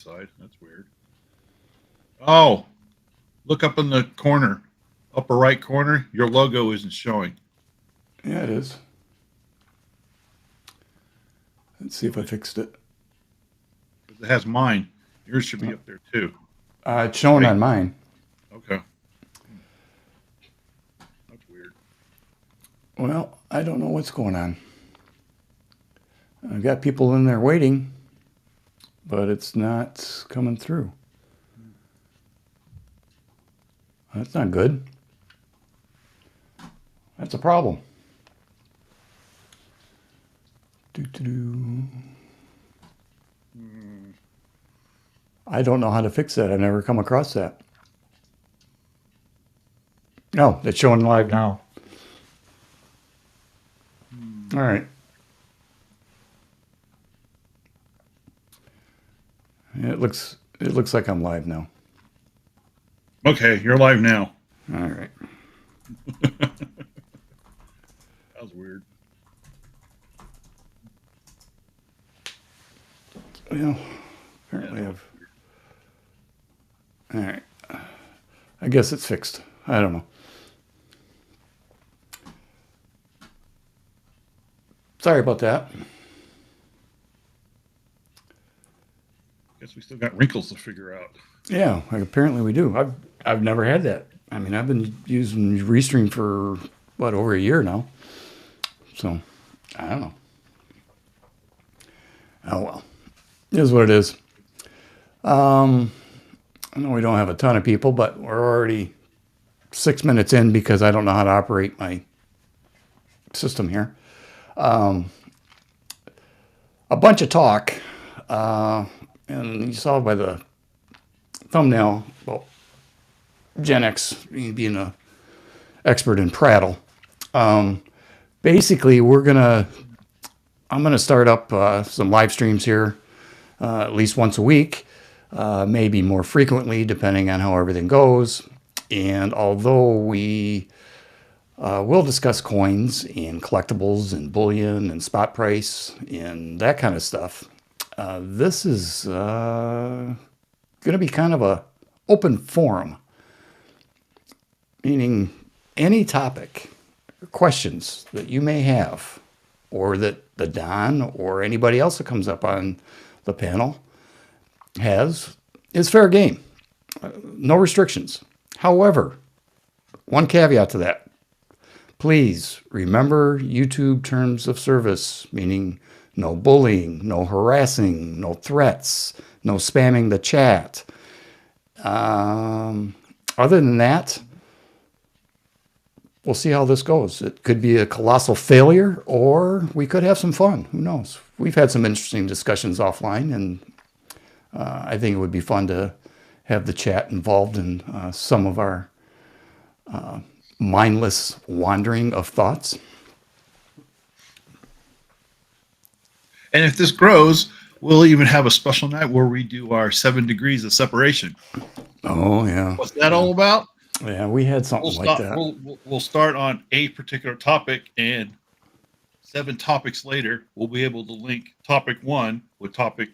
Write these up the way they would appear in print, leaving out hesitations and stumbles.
side. That's weird. Oh, look up in the corner, upper right corner. Your logo isn't showing. Yeah, it is. Let's see if I Really? fixed it. Because it has mine. Yours should be up there too, It's showing right? on mine. Okay. Hmm, that's weird. Well, I don't know what's going on. I've got people in there waiting, but it's not coming through. That's not good. That's a problem. Doo-doo-doo. Hmm. I don't know how to fix that. I've never come across that. No, it's showing live now. Hmm. All right. It looks like I'm live now. Okay, you're live now. All right. That was weird. Well, Yeah, apparently that was I've. All right. I guess it's fixed. I don't know. Sorry about that. Guess we still got wrinkles to figure out. Yeah, like apparently we do. I've never had that. I mean, I've been using Restream for what over a year now. So I don't know. Oh well, it is what it is. I know we don't have a ton of people, but we're already 6 minutes in because I don't know how to operate my system here. A bunch of talk, and you saw by the thumbnail. Well, Gen X being an expert in prattle. Basically, I'm gonna start up some live streams here at least once a week, maybe more frequently depending on how everything goes. And although we will discuss coins and collectibles and bullion and spot price and that kind of stuff, this is going to be kind of a open forum, meaning any topic, questions that you may have, or that the Don or anybody else that comes up on the panel has, is fair game. No restrictions. However, one caveat to that. Please remember YouTube terms of service, meaning no bullying, no harassing, no threats, no spamming the chat. Other than that, we'll see how this goes. It could be a colossal failure, or we could have some fun. Who knows? We've had some interesting discussions offline, and I think it would be fun to have the chat involved in some of our mindless wandering of thoughts. And if this grows, we'll even have a special night where we do our 7 degrees of separation. Oh yeah, What's that yeah, all about? yeah. We had We'll something like start. that. We'll start on a particular topic, and 7 topics later, we'll be able to link topic one with topic,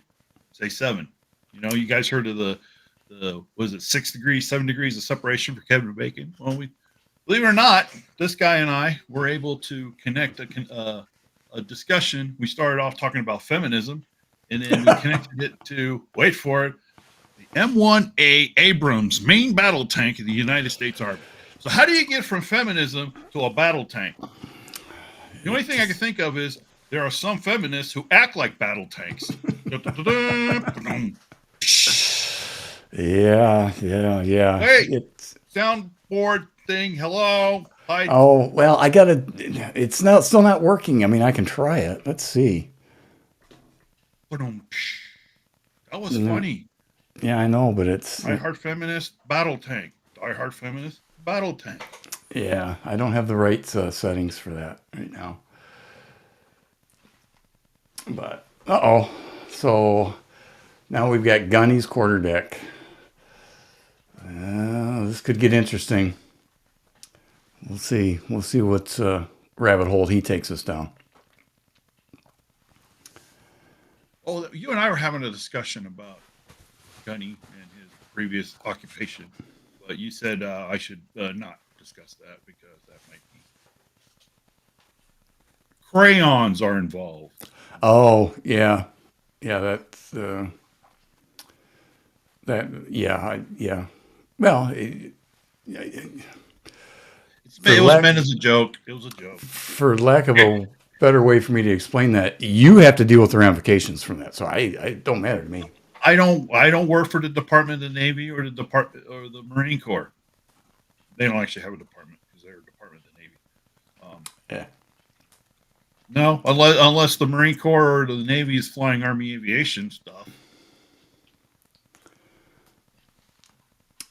say 7. You guys heard of the was it 6 degrees, 7 degrees of separation for Kevin Bacon? Well, we believe it or not, this guy and I were able to connect a discussion. We started off talking about feminism, and then we connected it to, wait for it, the M1A Abrams main battle tank of the United States Army. So, how do you get from feminism to a battle tank? The only thing I can think of is there are some feminists who act like battle tanks. Yeah, yeah, yeah. Hey, soundboard thing. Hello. Hi. Oh well, I gotta. It's not still not working. I mean, I can try it. Let's see. That was No, funny. yeah, I know, but it's Die Hard Feminist Battle Tank. Die Hard Feminist Battle Tank. yeah. I don't have the right settings for that right now. But oh, so now we've got Gunny's quarterback. This could get interesting. We'll see. We'll see what rabbit hole he takes us down. Oh, you and I were having a discussion about Gunny and his previous occupation. But you said I should not discuss that because that might be crayons are involved. Oh, yeah. Yeah, that's yeah. Well, It was meant as a joke. It was a joke. for lack of a better way for me to explain that, you have to deal with the ramifications from that. So I don't matter to me. I don't work for the Department of the Navy or the Marine Corps. They don't actually have a department because they're a Department of the Navy. Yeah. No, unless the Marine Corps or the Navy is flying Army aviation stuff.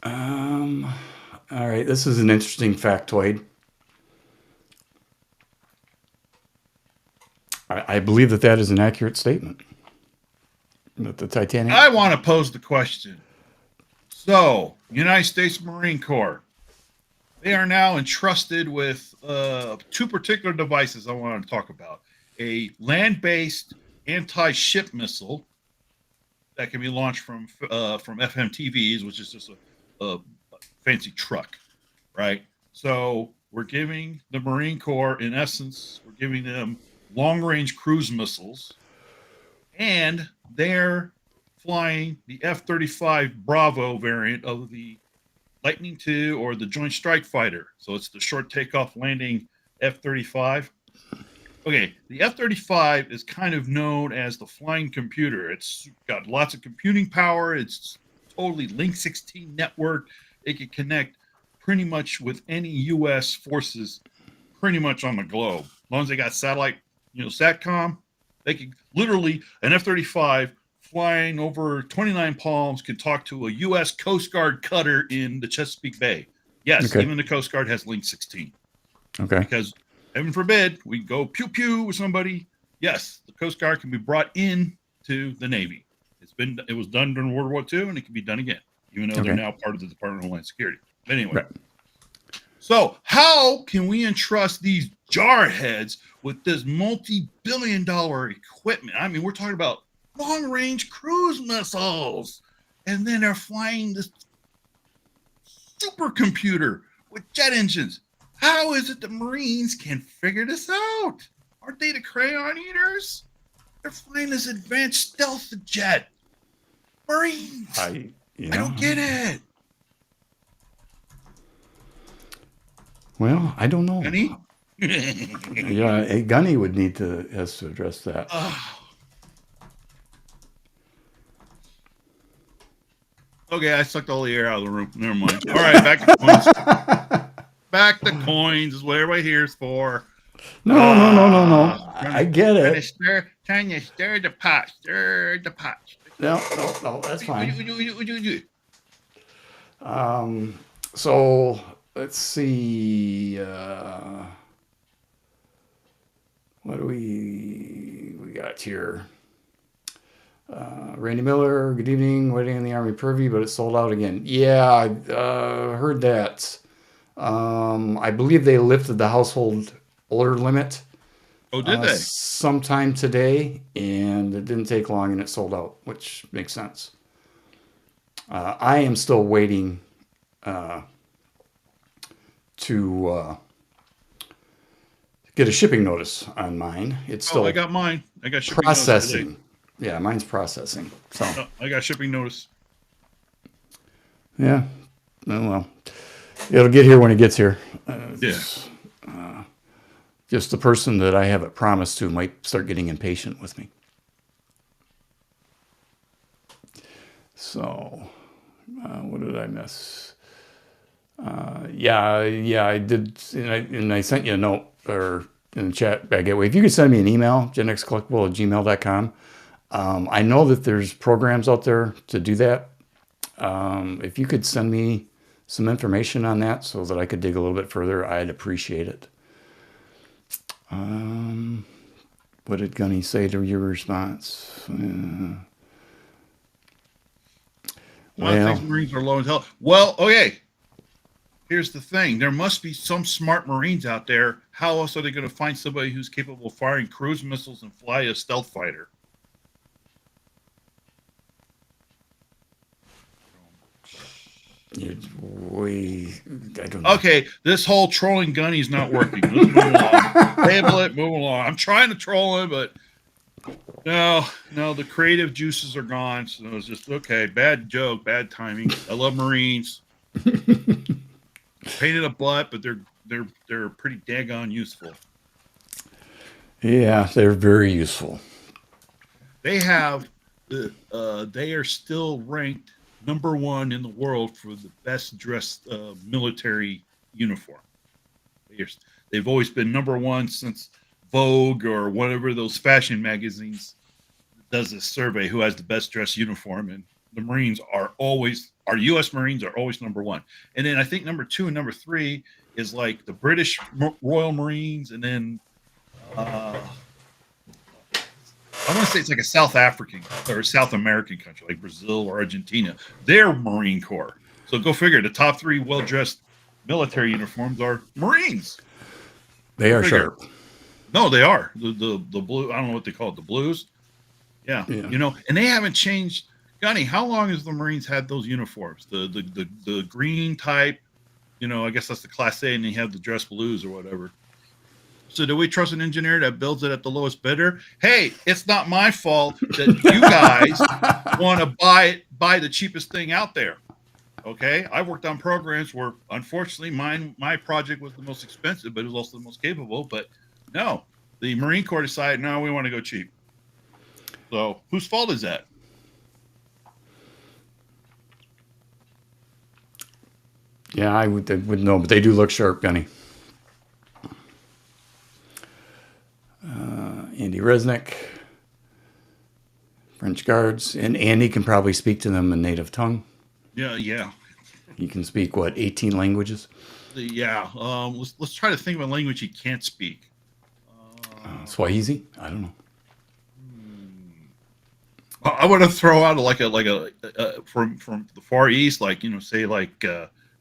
All right. This is an interesting factoid. I believe that is an accurate statement. That the Titanic. I want to pose the question. So, United States Marine Corps, they are now entrusted with two particular devices I want to talk about. A land-based anti-ship missile that can be launched from FMTVs, which is just a fancy truck, right? So we're giving the Marine Corps, in essence, we're giving them long-range cruise missiles, and they're flying the F-35 Bravo variant of the Lightning II or the Joint Strike Fighter. So it's the short takeoff landing F-35. Okay, the F-35 is kind of known as the flying computer. It's got lots of computing power. It's totally Link 16 network. It can connect pretty much with any U.S. forces pretty much on the globe. As long as they got satellite, SATCOM, they can literally, an F-35 flying over 29 palms can talk to a U.S. Coast Guard cutter in the Chesapeake Bay. Yes, Okay. even the Coast Guard has Link 16. Okay. Because heaven forbid we go pew pew with somebody. Yes, the Coast Guard can be brought in to the Navy. It was done during World War II, and it can be done again, even though they're now part of the Department of Homeland Security. But anyway, Right. So how can we entrust these jarheads with this multi-billion-dollar equipment? I mean, we're talking about long-range cruise missiles, and then they're flying this supercomputer with jet engines. How is it the Marines can figure this out? Aren't they the crayon eaters? They're flying this advanced stealth jet. Marines. I don't get it. Well, I don't know. Gunny? Yeah, a Gunny has to address that. Okay, I sucked all the air out of the room. Never mind. All right, back to coins. Back to coins is what everybody here is for. No. I get it. Trying to stir the pot. Stir the pot. No, that's fine. So let's see. What do we got here? Randy Miller, good evening. Waiting in the Army Privy, but it's sold out again. Yeah, I heard that. I believe they lifted the household order limit. Oh, did they? Sometime today, and it didn't take long, and it sold out, which makes sense. I am still waiting to get a shipping notice on mine. It's still I got mine. I got shipping processing. Notice Yeah, mine's processing. So I got shipping notice. Yeah. Oh, well, it'll get here when it gets here. Just the person that I have it promised to might start getting impatient with me. So, what did I miss? Yeah, I did, and I sent you a note or in the chat back gateway. If you could send me an email, genxcollectible@gmail.com. I know that there's programs out there to do that. If you could send me some information on that so that I could dig a little bit further, I'd appreciate it. What did Gunny say to your response? Well, Marines are low as hell. Well, okay. Here's the thing. There must be some smart Marines out there. How else are they going to find somebody who's capable of firing cruise missiles and fly a stealth fighter? I don't know. Okay, this whole trolling Gunny's not working. Let's move along. Table it, move along. I'm trying to troll him, but no, the creative juices are gone. So it's just okay. Bad joke, bad timing. I love Marines. Painted a butt, but they're pretty daggone useful. Yeah, they're very useful. They have they are still ranked number one in the world for the best dressed military uniform. They're, they've always been number one since Vogue or whatever those fashion magazines does this survey who has the best dressed uniform, and the Marines are always our U.S. Marines are always number one. And then I think number two and number three is like the British Royal Marines, and then I want to say it's like a South African or South American country, like Brazil or Argentina. Their Marine Corps. So go figure. The top three well-dressed military uniforms are Marines. They are sharp. No, they are the blue. I don't know what they call it. The blues. Yeah, you know, and they haven't changed. Gunny, how long has the Marines had those uniforms? The green type. You know, I guess that's the Class A, and they have the dress blues or whatever. So do we trust an engineer that builds it at the lowest bidder? Hey, it's not my fault that you guys want to buy the cheapest thing out there. Okay, I worked on programs where, unfortunately, my project was the most expensive, but it was also the most capable. But no, the Marine Corps decided, no, we want to go cheap. So whose fault is that? Yeah, I would know, but they do look sharp, Gunny. Andy Resnick, French Guards, and Andy can probably speak to them in native tongue. Yeah. He can speak, what, 18 languages? Yeah. Let's try to think of a language he can't speak. Swahili? I don't know. I want to throw out like a from the Far East, like say like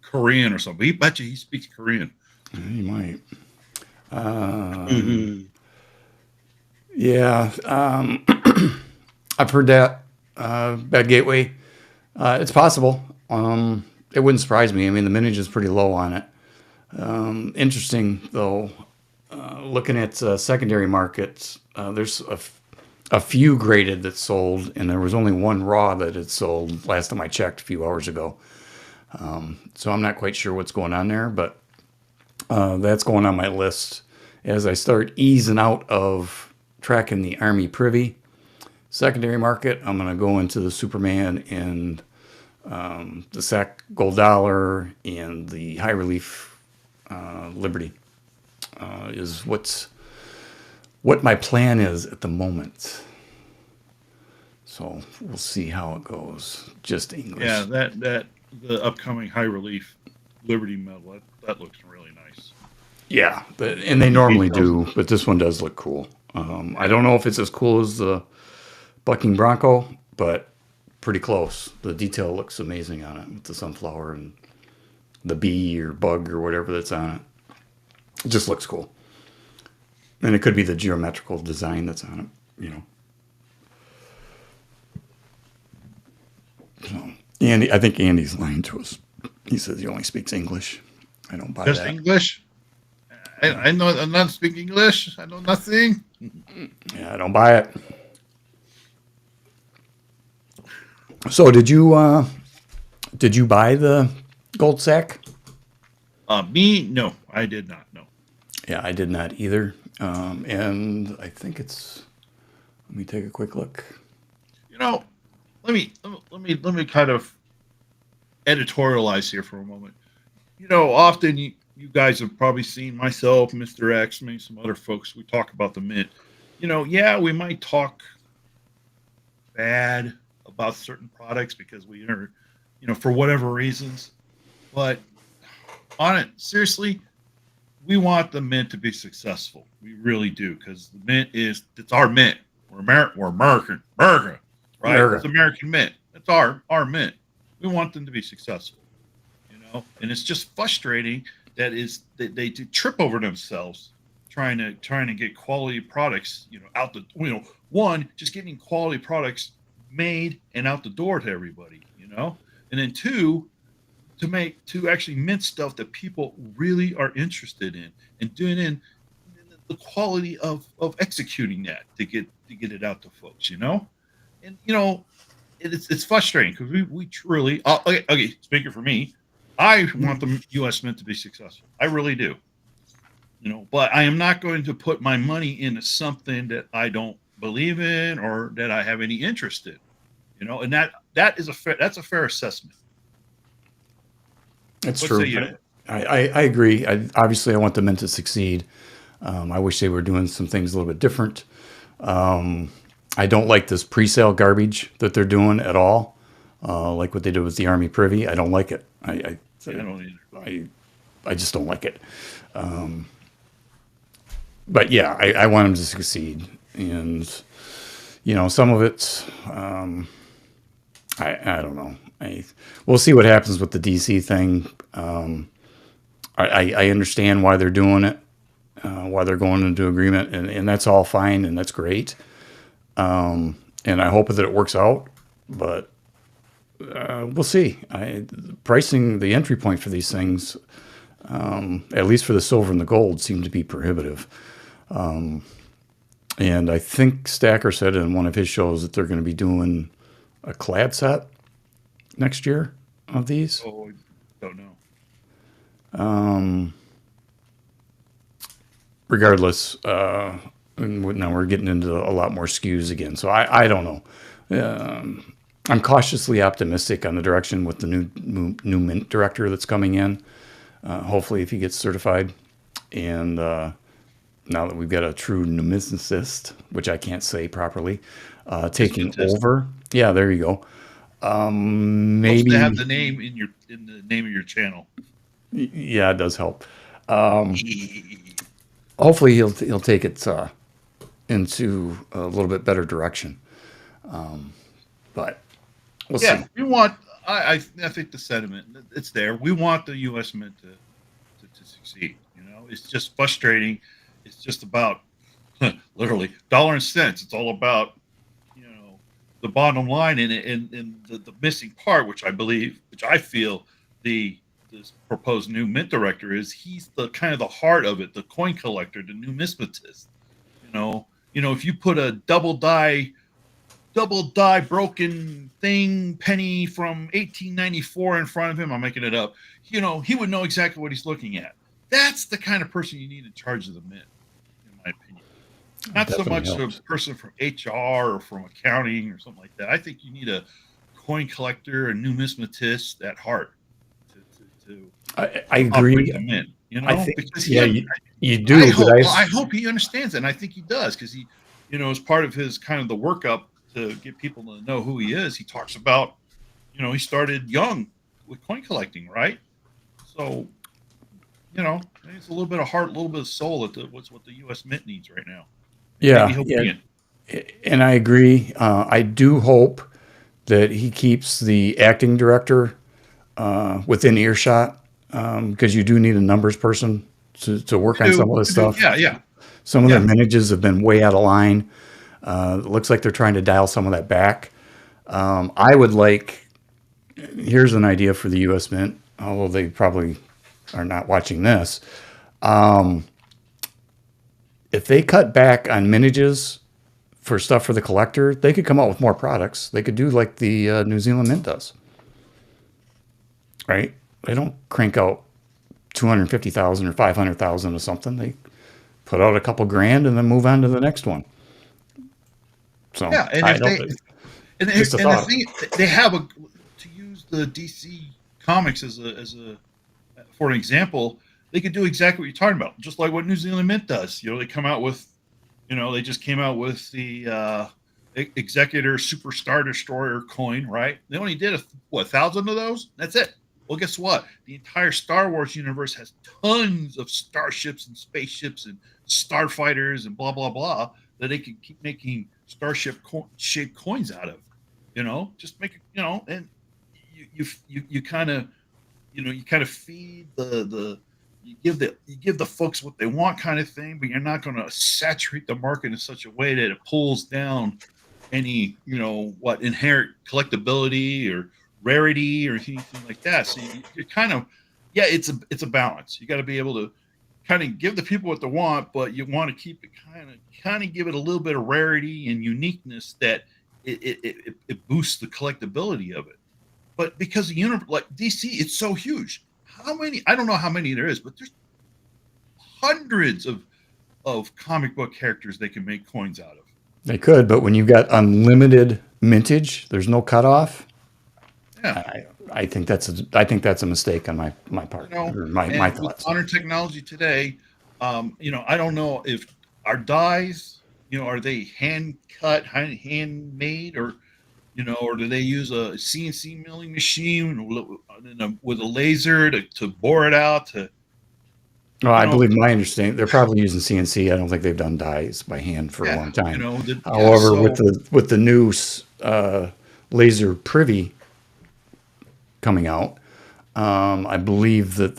Korean or something. He bet you he speaks Korean. He might. Yeah, I've heard that. Bad Gateway. It's possible. It wouldn't surprise me. I mean, the mintage is pretty low on it. Interesting, though, looking at secondary markets, there's a few graded that sold, and there was only one raw that had sold last time I checked a few hours ago. So I'm not quite sure what's going on there, but that's going on my list as I start easing out of tracking the Army Privy secondary market. I'm going to go into the Superman and the SAC Gold Dollar and the High Relief Liberty is what my plan is at the moment. So we'll see how it goes. Just English. Yeah, that the upcoming High Relief Liberty medal that looks really nice. Yeah, and they normally do, but this one does look cool. I don't know if it's as cool as the Bucking Bronco, but pretty close. The detail looks amazing on it with the sunflower and the bee or bug or whatever that's on it. It just looks cool. And it could be the geometrical design that's on it, So, Andy, I think Andy's lying to us. He says he only speaks English. I don't buy Just that. English? I know I'm not speaking English. I know nothing. Yeah, I don't buy it. So did you buy the gold sack? Me? No, I did not. No. Yeah, I did not either. And I think let me take a quick look. Let me kind of editorialize here for a moment. Often you guys have probably seen myself, Mr. X, maybe some other folks. We talk about the mint. Yeah, we might talk bad about certain products because we are, for whatever reasons. But on it, seriously, we want the mint to be successful. We really do, because the mint it's our mint. We're American, America, right? America. It's American mint. It's our mint. We want them to be successful, and it's just frustrating that they trip over themselves trying to get quality products, out the one, just getting quality products made and out the door to everybody, and then two, to actually mint stuff that people really are interested in, and doing in the quality of executing that to get it out to folks, and it's frustrating because we truly okay, speaking for me, I want the U.S. Mint to be successful. I really do, but I am not going to put my money into something that I don't believe in or that I have any interest in, and that's a fair assessment. It's What say true. you? I agree. Obviously, I want the Mint to succeed. I wish they were doing some things a little bit different. I don't like this pre-sale garbage that they're doing at all. Like what they did with the Army Privy. I don't like it. I don't either. I just don't like it. But yeah, I want them to succeed. And, some of it's, I don't know. We'll see what happens with the DC thing. I understand why they're doing it, why they're going into agreement, and that's all fine and that's great. And I hope that it works out, but we'll see. Pricing the entry point for these things, at least for the silver and the gold, seem to be prohibitive. And I think Stacker said in one of his shows that they're going to be doing a clad set next year of these. Oh, I don't know. Regardless, now we're getting into a lot more SKUs again. So I don't know. I'm cautiously optimistic on the direction with the new Mint director that's coming in. Hopefully, if he gets certified, and now that we've got a true numismatist, which I can't say properly, taking over. Yeah, there you go. Maybe to have the name in the name of your channel. Yeah, it does help. Hopefully, he'll take it into a little bit better direction. But we'll see. We want. I think the sentiment it's there. We want the U.S. Mint to succeed. It's just frustrating. It's just about literally dollar and cents. It's all about the bottom line and the missing part, which I feel this proposed new mint director is. He's the kind of the heart of it, the coin collector, the numismatist. If you put a double die broken penny from 1894 in front of him, I'm making it up, he would know exactly what he's looking at. That's the kind of person you need in charge of the mint, in my opinion. Not so much a person from HR or from accounting or something like that. I think you need a coin collector, a numismatist at heart I agree. The mint, I think, because you do. I hope he understands it, and I think he does, because he, as part of his kind of the workup to get people to know who he is, he talks about, he started young with coin collecting, right? So, it's a little bit of heart, a little bit of soul at what the U.S. Mint needs right now. Yeah. And I agree. I do hope that he keeps the acting director within earshot, because you do need a numbers person to work on some of this stuff. Yeah. Some of the manages have been way out of line. It looks like they're trying to dial some of that back. I would like, here's an idea for the U.S. Mint, although they probably are not watching this. If they cut back on manages for stuff for the collector, they could come out with more products. They could do like the New Zealand Mint does. Right? They don't crank out 250,000 or 500,000 or something. They put out a couple grand and then move on to the next one. So yeah, and the thing, they have to use the DC Comics as a for an example, they could do exactly what you're talking about, just like what New Zealand Mint does. They come out with, they just came out with the Executor Superstar Destroyer coin, right? They only did 1,000 of those. That's it. Well, guess what? The entire Star Wars universe has tons of starships and spaceships and starfighters and blah blah blah that they can keep making starship shaped coins out of. Just make it. And you kind of feed you give the folks what they want, kind of thing, but you're not going to saturate the market in such a way that it pulls down any inherent collectability or rarity or anything like that. So you're kind of, yeah, it's a balance. You got to be able to kind of give the people what they want, but you want to keep it kind of give it a little bit of rarity and uniqueness that it boosts the collectability of it. But because the universe, like DC, it's so huge. How many? I don't know how many there is, but there's hundreds of comic book characters they can make coins out of. They could, but when you've got unlimited mintage, there's no cutoff. Yeah, I think that's a mistake on my part, or my and with thoughts. modern technology today, I don't know if our dyes, are they hand cut, hand made, or or do they use a CNC milling machine with a laser to bore it out to, Well, you I know, believe my understanding, they're probably using CNC. I don't think they've done dyes by hand for a yeah, long time. yeah. However, So with the new laser privy coming out, I believe that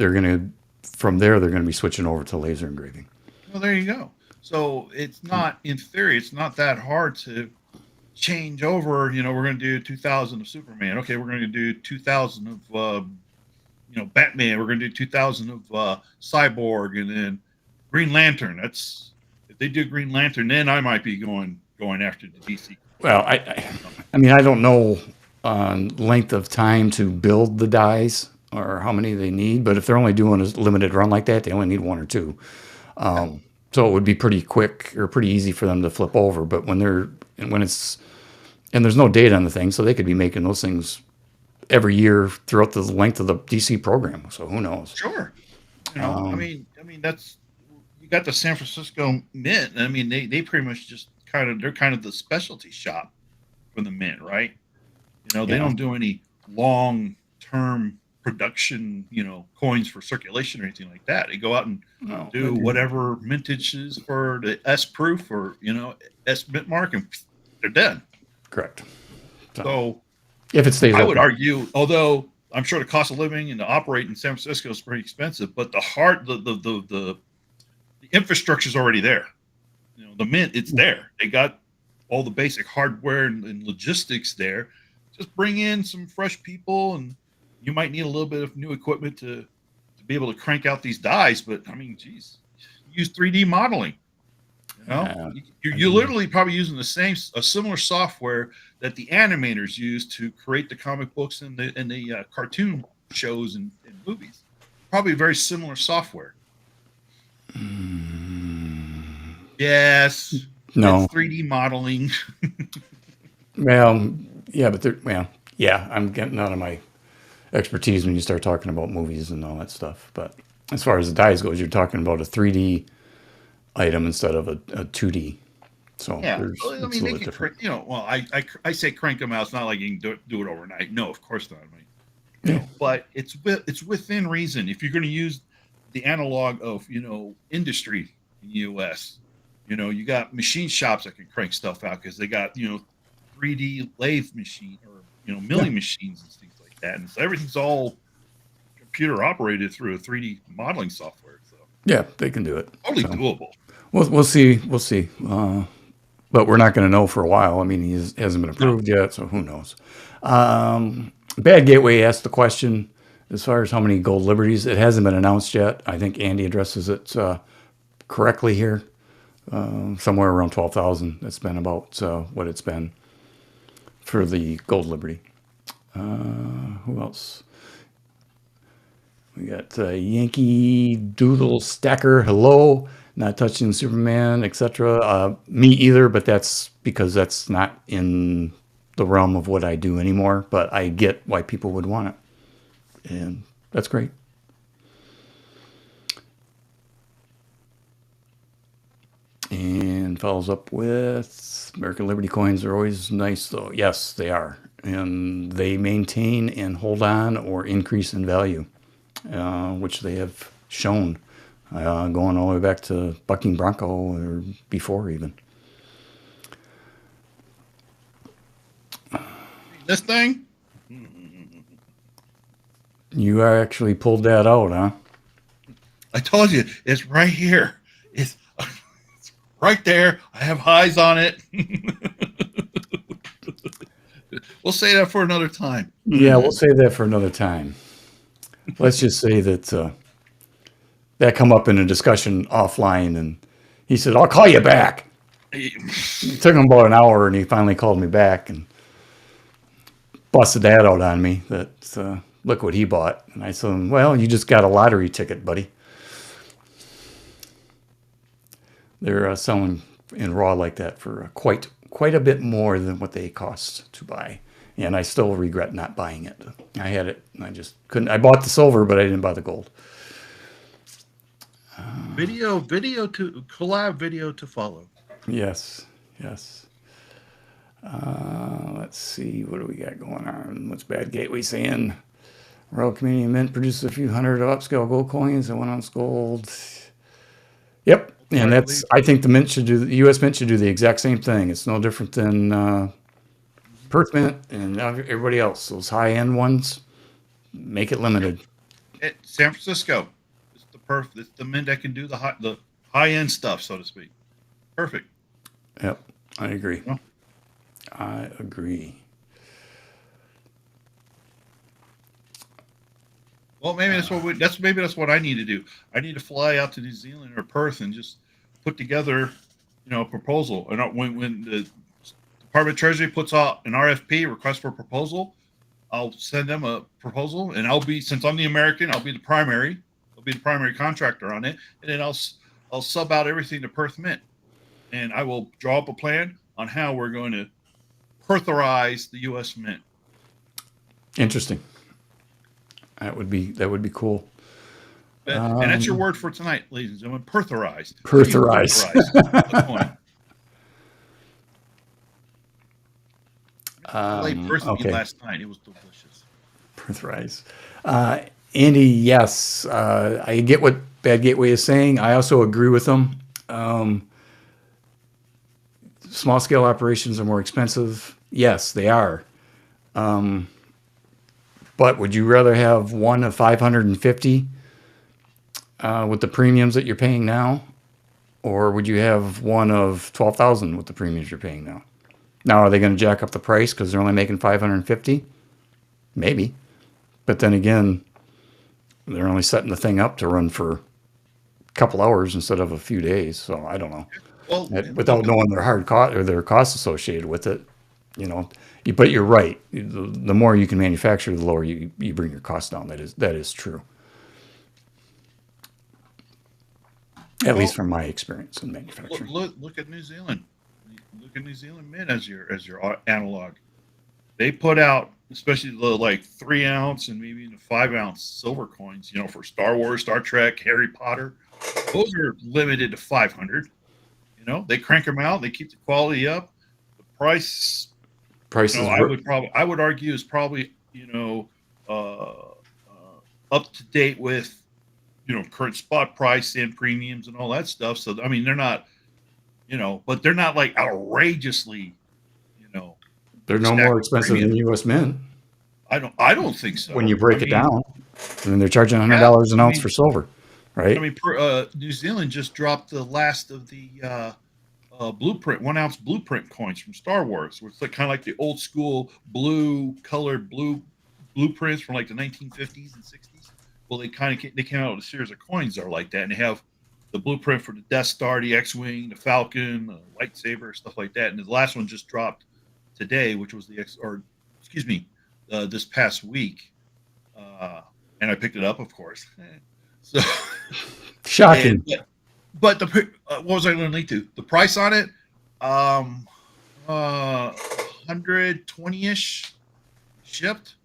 from there they're going to be switching over to laser engraving. well, there you go. So it's not, in theory, it's not that hard to change over. We're going to do 2000 of Superman. Okay, we're going to do 2000 of Batman. We're going to do 2000 of Cyborg, and then Green Lantern. That's if they do Green Lantern, then I might be going after the DC. Well, I mean, I don't know length of time to build the dies or how many they need, but if they're only doing a limited run like that, they only need one or two. So it would be pretty quick or pretty easy for them to flip over. But when there's no date on the thing, so they could be making those things every year throughout the length of the DC program. So who knows? Sure. That's, you got the San Francisco Mint. I mean, they pretty much just they're kind of the specialty shop for the Mint, right? They don't do any long term production, coins for circulation or anything like that. They go out and do whatever mintage is for the S proof or S mint mark, and they're done. Correct. So if it stays I open. would argue, although I'm sure the cost of living and to operate in San Francisco is pretty expensive, but the infrastructure is already there. The Mint, it's there. They got all the basic hardware and logistics there. Just bring in some fresh people, and you might need a little bit of new equipment to be able to crank out these dies. But I mean, geez, use 3D modeling. You're literally probably using a similar software that the animators use to create the comic books and the cartoon shows and movies. Probably very similar software. Yes. No. It's 3D modeling. Well, yeah, I'm getting out of my expertise when you start talking about movies and all that stuff. But as far as the dies goes, you're talking about a 3D item instead of a 2D. So yeah, it's I mean, a little bit different. I say crank them out. It's not like you can do it overnight. No, of course not. I mean, but it's within reason. If you're going to use the analog of industry in the U.S., you got machine shops that can crank stuff out because they got 3D lathe machine or milling machines and things like that, and so everything's all computer operated through a 3D modeling software. So yeah, they can do it. Totally doable. We'll see. But we're not going to know for a while. I mean, he hasn't been approved yet, so who knows? Bad Gateway asked the question as far as how many gold liberties. It hasn't been announced yet. I think Andy addresses it correctly here. Somewhere around 12,000. That's been about what it's been for the gold liberty. Who else? We got Yankee Doodle Stacker. Hello. Not touching Superman, etc. Me either, but that's because that's not in the realm of what I do anymore. But I get why people would want it, and that's great. And follows up with American Liberty coins are always nice, though. Yes, they are, and they maintain and hold on or increase in value, which they have shown. Going all the way back to Bucking Bronco or before even. This thing? You actually pulled that out, huh? I told you, it's right here. It's right there. I have eyes on it. We'll say that for another time. Yeah, we'll save that for another time. Let's just say that that come up in a discussion offline, and he said, "I'll call you back." It took him about an hour, and he finally called me back and busted that out on me. That look what he bought, and I said, "Well, you just got a lottery ticket, buddy." They're selling in raw like that for quite a bit more than what they cost to buy, and I still regret not buying it. I had it, and I just couldn't. I bought the silver, but I didn't buy the gold. Video to collab video to follow. Yes, yes. Let's see, what do we got going on? What's Bad Gateway saying? Royal Canadian Mint produces a few hundred of upscale gold coins and 1 ounce gold. Yep, and that's. I think the mint should do. The U.S. Mint should do the exact same thing. It's no different than Perth Mint and everybody else. Those high end ones, make it limited. At San Francisco, it's the mint that can do the high end stuff, so to speak. Perfect. Yep, I agree. Yeah. I agree. Well, maybe that's what I need to do. I need to fly out to New Zealand or Perth and just put together, a proposal. And when the Department of Treasury puts out an RFP, request for proposal, I'll send them a proposal, and since I'm the American, I'll be the primary contractor on it, and then I'll sub out everything to Perth Mint, and I will draw up a plan on how we're going to Pertherize the U.S. Mint. Interesting. That would be cool. And that's your word for tonight, ladies and gentlemen. Pertherize. Pertherize. Okay. Last night. It was delicious. Pertherize. Andy, yes. I get what Bad Gateway is saying. I also agree with them. Small scale operations are more expensive. Yes, they are. But would you rather have one of 550 with the premiums that you're paying now? Or would you have one of 12,000 with the premiums you're paying now? Now, are they going to jack up the price because they're only making 550? Maybe. But then again, they're only setting the thing up to run for a couple hours instead of a few days. So I don't know. Well, without knowing their hard cost or their costs associated with it, but you're right. The more you can manufacture, the lower you bring your costs down. That is true. At least from my experience in manufacturing. Look at New Zealand. Look at New Zealand Mint as your analog. They put out, especially the 3 ounce and maybe even 5 ounce silver coins. For Star Wars, Star Trek, Harry Potter. Those are limited to 500. They crank them out. They keep the quality up. The price. I would argue is probably up to date with current spot price and premiums and all that stuff. So I mean, they're not but they're not like outrageously they're no more expensive than U.S. Mint. I don't think so. When you break it down, they're charging $100 an ounce for silver, right? I mean, New Zealand just dropped the last of the blueprint 1 ounce blueprint coins from Star Wars, which is kind of like the old school colored blueprints from like the 1950s and 60s. Well, they came out with a series of coins that are like that, and they have the blueprint for the Death Star, the X-wing, the Falcon, the lightsaber, stuff like that. And the last one just dropped today, which was this past week, and I picked it up, of course. So shocking. But what was I going to lead to? The price on it, 120-ish shipped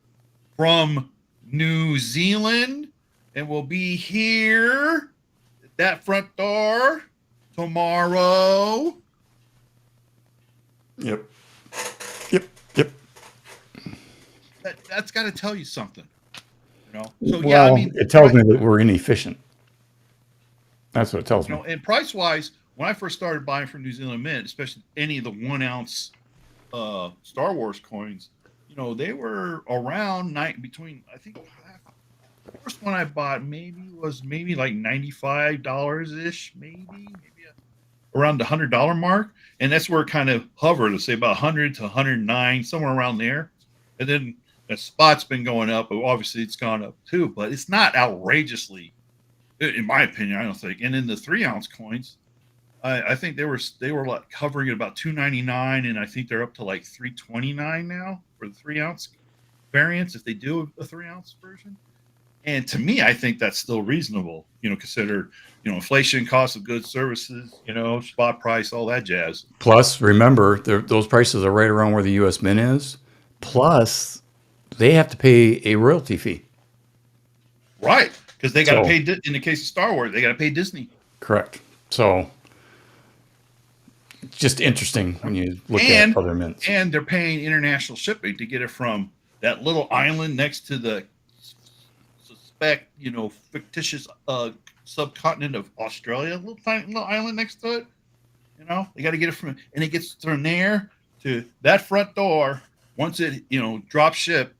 from New Zealand, and will be here at that front door tomorrow. Yep. That's got to tell you something, So it tells me that we're inefficient. That's what it tells me. And price wise, when I first started buying from New Zealand Mint, especially any of the 1 ounce Star Wars coins, they were around between, I think the first one I bought was like $95 ish, maybe around the $100 mark. And that's where it kind of hovered, let's say about 100 to 109, somewhere around there. And then that spot's been going up. Obviously, it's gone up too, but it's not outrageously, in my opinion. I don't think. And in the 3 ounce coins, I think they were like hovering at about $2.99, and I think they're up to like $3.29 now for the 3 ounce variants if they do a 3 ounce version. And to me, I think that's still reasonable. Consider inflation, cost of goods, services, spot price, all that jazz. Plus, remember, those prices are right around where the U.S. Mint is. Plus, they have to pay a royalty fee. Right, because they got to So, pay. In the case of Star Wars, they got to pay Disney. correct. So, it's just interesting when you look And at other mints. and they're paying international shipping to get it from that little island next to the fictitious subcontinent of Australia, little tiny little island next to it. They got to get it from, and it gets from there to that front door. Once it drop ship,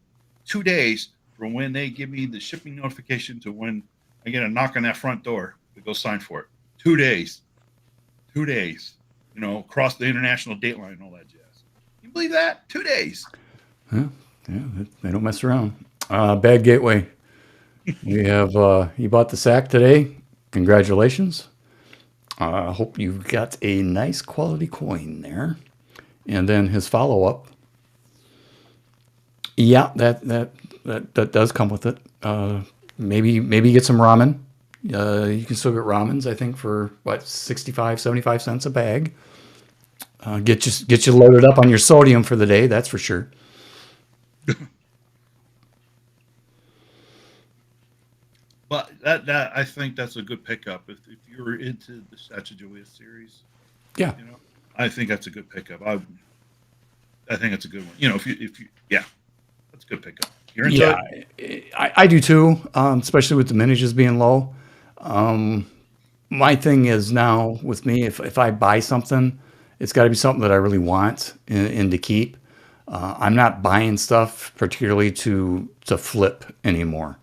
2 days from when they give me the shipping notification to when I get a knock on that front door to go sign for it. 2 days. 2 days. Across the international date line and all that jazz. You believe that? 2 days. Yeah, they don't mess around. Bad Gateway. You have you bought the sack today. Congratulations. I hope you've got a nice quality coin there. And then his follow up. Yeah, that does come with it. Maybe get some ramen. You can still get ramens, I think, for what, 65, 75 cents a bag. Get you loaded up on your sodium for the day, that's for sure. But that I think that's a good pickup if you're into the Sacagawea series. Yeah. I think that's a good pickup. I think it's a good one. If you yeah, that's a good pickup. You're into Yeah, it? I do too, especially with the mintages being low. My thing is now with me, if I buy something, it's got to be something that I really want and to keep. I'm not buying stuff particularly to flip anymore.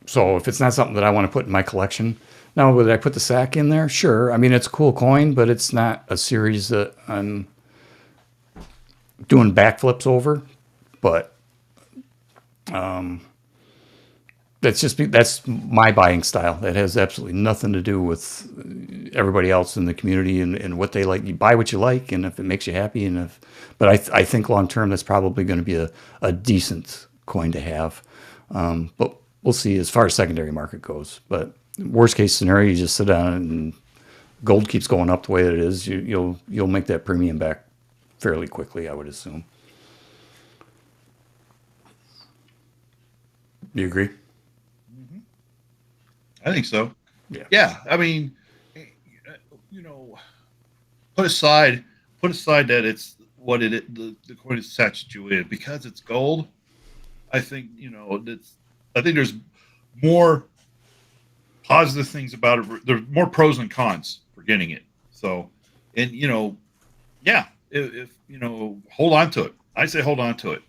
So if it's not something that I want to put in my collection, now would I put the sack in there? Sure. I mean, it's a cool coin, but it's not a series that I'm doing backflips over. But that's my buying style. That has absolutely nothing to do with everybody else in the community and what they like. You buy what you like, and if it makes you happy, but I think long term that's probably going to be a decent coin to have. But we'll see as far as secondary market goes. But worst case scenario, you just sit down and gold keeps going up the way that it is. You'll make that premium back fairly quickly, I would assume. You agree? I think so. Yeah. Yeah. I mean, put aside that it's what it is, the coin is Sacagawea because it's gold. I think I think there's more positive things about it. There's more pros and cons for getting it. So, and yeah, if hold on to it. I say hold on to it.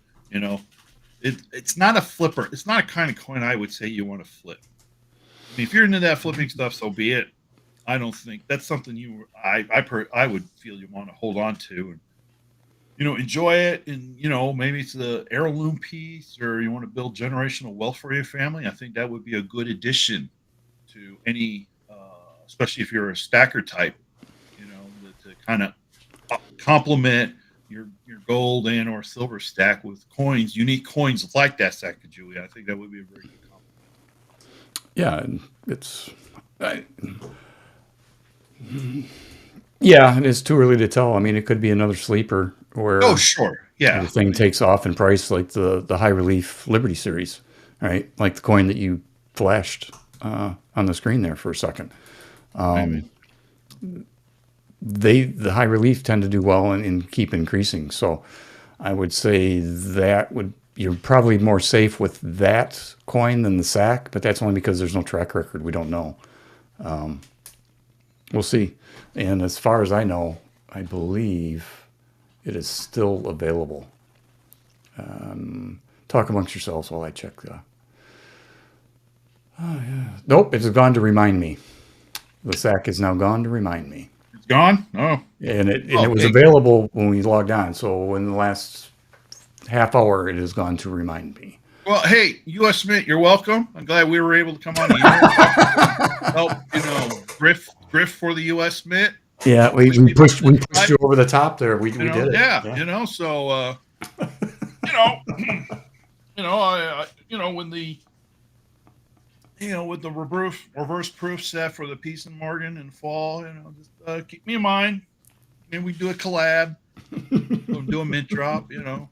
It's not a flipper. It's not a kind of coin I would say you want to flip. I mean, if you're into that flipping stuff, so be it. I don't think that's something I would feel you want to hold on to and enjoy it, and maybe it's the heirloom piece, or you want to build generational wealth for your family. I think that would be a good addition to any, especially if you're a stacker type, to kind of complement your gold and or silver stack with coins, unique coins like that Sacagawea. I think that would be a very good compliment. Yeah, yeah, it's too early to tell. I mean, it could be another sleeper where Oh, sure. Yeah. the thing takes off in price, like the high relief Liberty series, right? Like the coin that you flashed on the screen there for a second. The high relief tend to do well and keep increasing. So I would say you're probably more safe with that coin than the sack, but that's only because there's no track record. We don't know. We'll see. And as far as I know, I believe it is still available. Talk amongst yourselves while I check. Nope, it's gone to remind me. The sack is now gone to remind me. It's gone? Oh. And it was available when we logged on. So in the last half hour it has gone to remind me. Well, hey, U.S. Mint, you're welcome. I'm glad we were able to come on here, help grift for the U.S. Mint. Yeah, we pushed you over the top there. We did it. Yeah. So you know, when the with the reverse proof set for the Peace and Morgan in fall, just keep me in mind. Maybe we do a collab, do a mint drop. Yeah.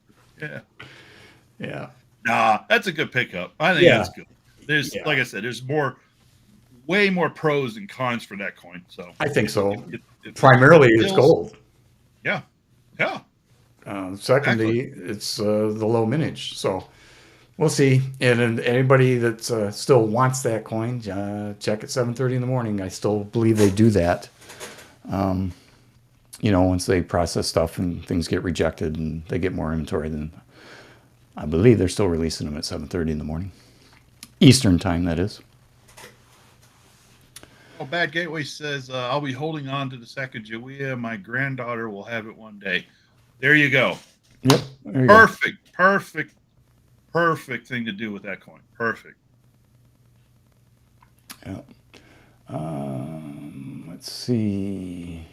Yeah. Nah, that's a good pickup. I think that's good. There's like I said, there's way more pros than cons for that coin. So I think so. If primarily, it's gold. Yeah. Secondly, it's the low mintage. So we'll see. And anybody that still wants that coin, check at 7:30 in the morning. I still believe they do that. Once they process stuff and things get rejected and they get more inventory, then I believe they're still releasing them at 7:30 in the morning. Eastern time, that is. Well, Bad Gateway says, I'll be holding on to the Sacagawea. My granddaughter will have it one day. There you go. Yep. Perfect thing to do with that coin. Perfect. Yeah. Let's see.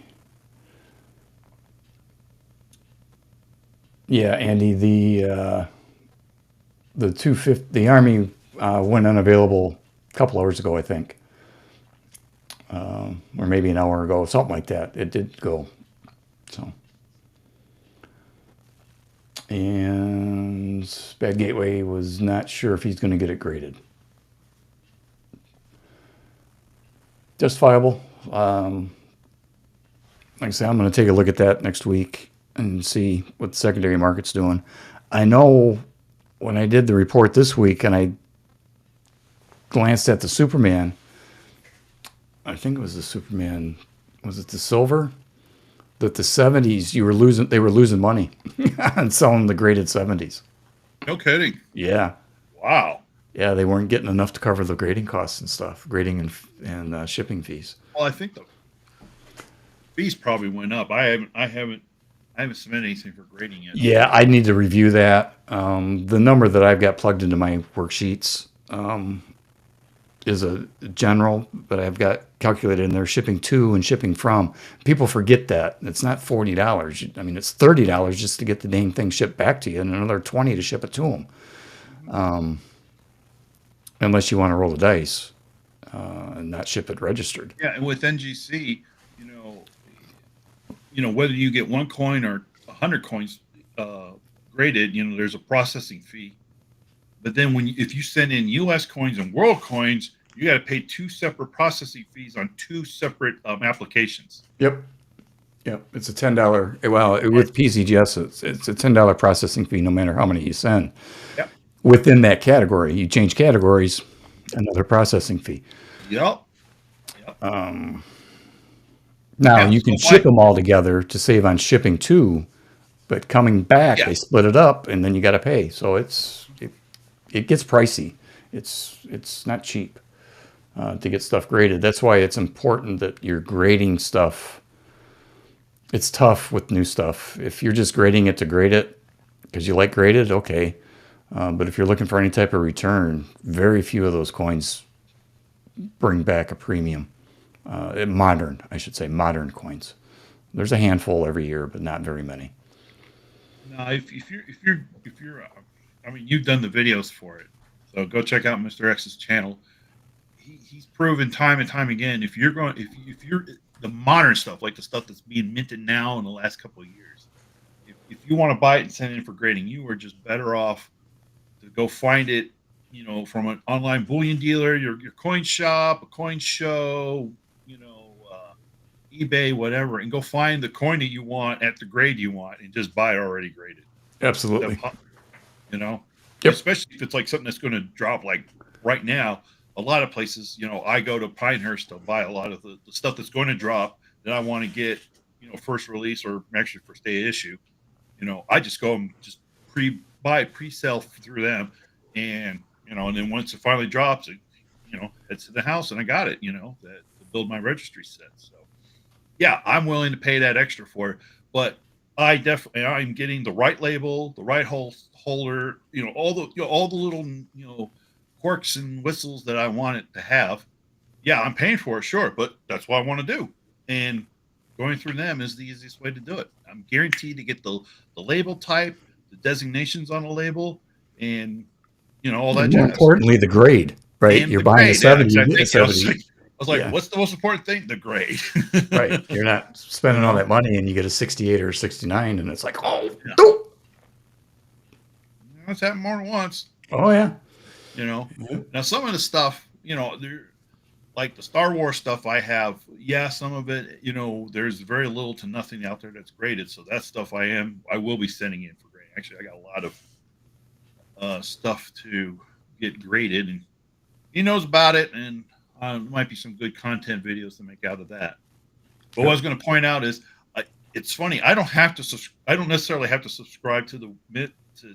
Yeah, Andy, the 250, the Army went unavailable a couple hours ago, I think. Or maybe an hour ago, something like that. It did go. So. And Bad Gateway was not sure if he's going to get it graded. Justifiable. Like I said, I'm going to take a look at that next week and see what the secondary market's doing. I know when I did the report this week and I glanced at the Superman, I think it was the Superman, was it the silver? That the 70s, they were losing money on selling the graded 70s. No kidding. Yeah. Wow. Yeah, they weren't getting enough to cover the grading costs and stuff, grading and shipping fees. Well, I think the fees probably went up. I haven't submitted anything for grading yet. Yeah, I need to review that. The number that I've got plugged into my worksheets is a general, but I've got calculated in there shipping to and shipping from. People forget that. It's not $40. I mean, it's $30 just to get the dang thing shipped back to you and another $20 to ship it to them. Unless you want to roll the dice and not ship it registered. Yeah, and with NGC, whether you get one coin or 100 coins graded, there's a processing fee. But then if you send in U.S. coins and world coins, you got to pay two separate processing fees on two separate applications. Yep. It's a $10. Well, with PCGS, it's a $10 processing fee no matter how many you send. Yep. Within that category, you change categories, another processing fee. Yep. Now you can ship them all together to save on shipping too, but coming back they split it up and then you got to pay. So it gets pricey. It's not cheap to get stuff graded. That's why it's important that you're grading stuff. It's tough with new stuff. If you're just grading it to grade it because you like graded, okay. But if you're looking for any type of return, very few of those coins bring back a premium. Modern coins. There's a handful every year, but not very many. No, if you're you've done the videos for it, so go check out Mr. X's channel. He's proven time and time again. If you're the modern stuff, like the stuff that's being minted now in the last couple of years, if you want to buy it and send it in for grading, you are just better off to go find it, from an online bullion dealer, your coin shop, a coin show, eBay, whatever, and go find the coin that you want at the grade you want and just buy it already graded. Absolutely. Yep. Especially if it's like something that's going to drop like right now. A lot of places, I go to Pinehurst to buy a lot of the stuff that's going to drop that I want to get, first release or actually first day issue. I just go and just pre-sell through them, and then once it finally drops, it's in the house and I got it, to build my registry set. So yeah, I'm willing to pay that extra for it, but I'm getting the right label, the right holder, all the little quirks and whistles that I want it to have. Yeah, I'm paying for it, sure, but that's what I want to do. And going through them is the easiest way to do it. I'm guaranteed to get the label type, the designations on the label, and all that And more jazz. importantly, the grade, right? And You're the buying a grade, yeah, 70, you exactly. get a Thank you. 70. I was like, Yeah, what's the most important thing? The grade. right. You're not you spending all know? that money and you get a 68 or a 69, and it's like, oh, Yeah. dope. It's happened more than once. Oh, yeah. You know. Yeah. Now some of the stuff, there like the Star Wars stuff I have, yeah, some of it, there's very little to nothing out there that's graded. So that stuff I will be sending in for grading. Actually, I got a lot of stuff to get graded, and he knows about it, and might be some good content videos to make out of that. But what I was going to point out is, it's funny. I don't necessarily have to subscribe to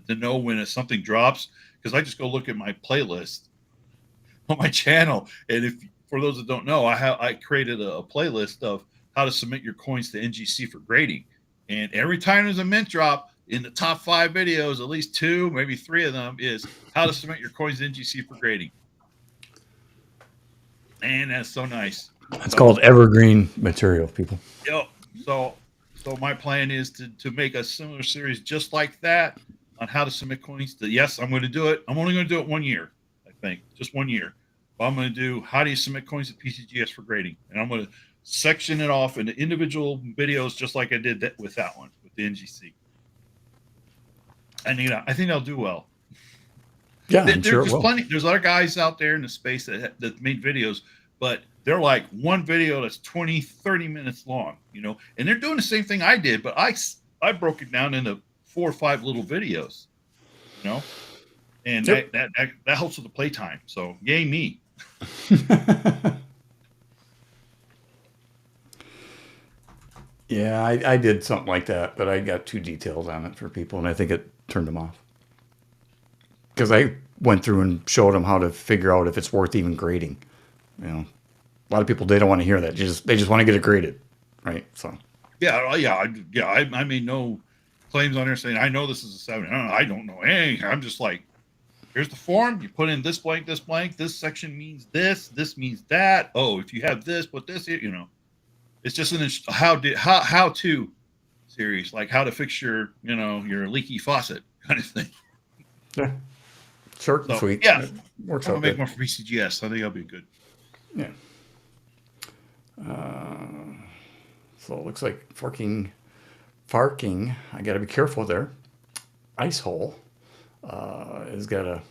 to know when something drops, because I just go look at my playlist on my channel. And if for those that don't know, I created a playlist of how to submit your coins to NGC for grading. And every time there's a mint drop, in the top 5 videos, at least 2, maybe 3 of them is how to submit your coins to NGC for grading. And that's so nice. It's called evergreen material, people. So my plan is to make a similar series just like that on how to submit coins. Yes, I'm going to do it. I'm only going to do it 1 year, I think, just 1 year. But I'm going to do how do you submit coins to PCGS for grading, and I'm going to section it off into individual videos, just like I did with that one with the NGC. And I think they'll do well. Yeah, I'm sure it will. There's other guys out there in the space that made videos, but they're like one video that's 20, 30 minutes long, and they're doing the same thing I did, but I broke it down into 4 or 5 little videos, and yep. that helps with the playtime. So yay me. Yeah, I did something like that, but I got too detailed on it for people, and I think it turned them off. Because I went through and showed them how to figure out if it's worth even grading. A lot of people, they don't want to hear that. They just want to get it graded, right? So. I made no claims on there saying I know this is a 7. I don't know anything. I'm just like, here's the form. You put in this blank, this blank. This section means this. This means that. Oh, if you have this, put this here. It's just an how to series, like how to fix your your leaky faucet kind of thing. Yeah, short and sweet. Yeah, works I'm out gonna make good. one for PCGS. I think that'll be good. Yeah. So it looks like farking. I got to be careful there. Ice hole has got a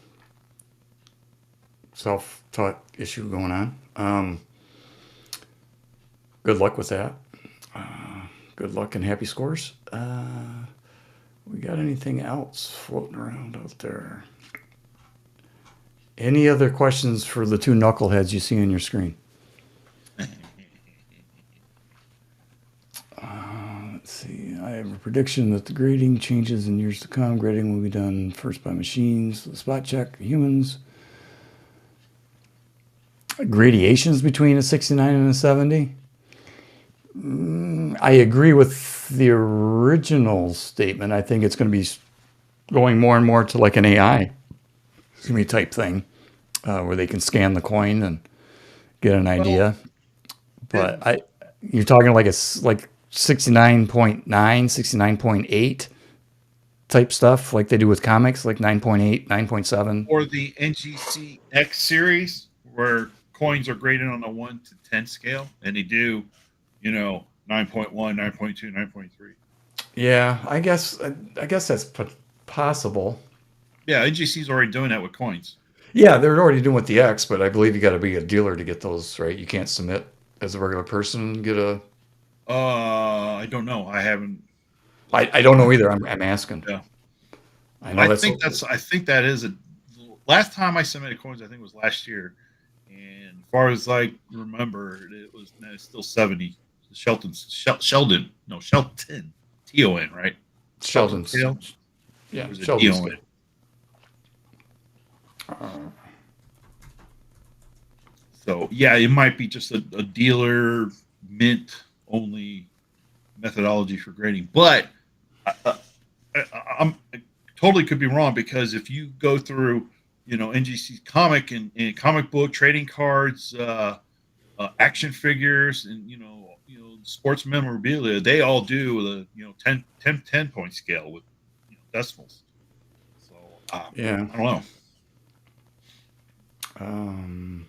self-taught issue going on. Good luck with that. Good luck and happy scores. We got anything else floating around out there? Any other questions for the 2 knuckleheads you see on your screen? Let's see. I have a prediction that the grading changes in years to come. Grading will be done first by machines, the spot check, humans. Gradations between a 69 and a 70. I agree with the original statement. I think it's going to be going more and more to like an AI type thing, where they can scan the coin and get an idea. But you're talking like 69.9, 69.8 type stuff, like they do with comics, like 9.8, 9.7. Or the NGC X series, where coins are graded on a 1 to 10 scale, and they do 9.1, 9.2, 9.3. Yeah, I guess that's possible. Yeah, NGC's already doing that with coins. Yeah, they're already doing with the X, but I believe you got to be a dealer to get those, right? You can't submit as a regular person and get a. I don't know. I haven't. I don't know either. I'm asking. Yeah. I think that is a. Last time I submitted coins, I think it was last year, and as far as I remember, it's still 70. Sheldon, T-O-N, right? Sheldon's. Yeah, Sheldon's. So yeah, it might be just a dealer mint only methodology for grading, but totally could be wrong, because if you go through, NGC's comic and comic book trading cards, action figures, and sports memorabilia, they all do the 10 point scale with decimals. So Yeah. I don't know.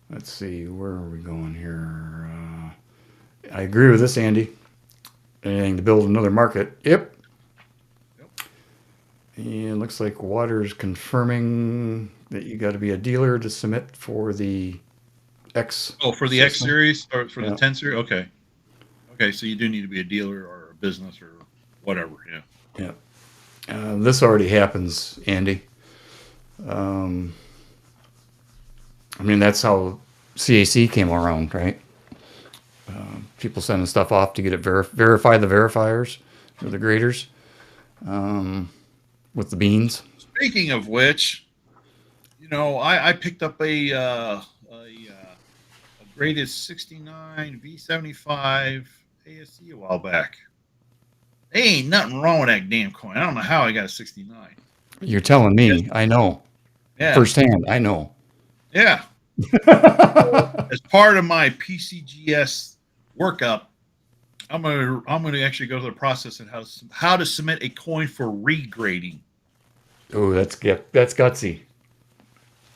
Let's see. Where are we going here? I agree with this, Andy. Anything to build another market. Yep. Yep. And looks like Water's confirming that you got to be a dealer to submit for the X Oh, for the X system. series or for the Yeah. 10 series? Okay. Okay, so you do need to be a dealer or a business or whatever. Yeah. Yeah. This already happens, Andy. I mean, that's how CAC came around, right? People sending stuff off to get it verify the verifiers or the graders with the beans. Speaking of which, I picked up a graded 69 V75 ASE a while back. There ain't nothing wrong with that damn coin. I don't know how I got a 69. You're telling Yes. me. I know. Yeah. Firsthand, I know. Yeah. As part of my PCGS workup, I'm gonna actually go through the process and how to submit a coin for regrading. Oh, that's gutsy.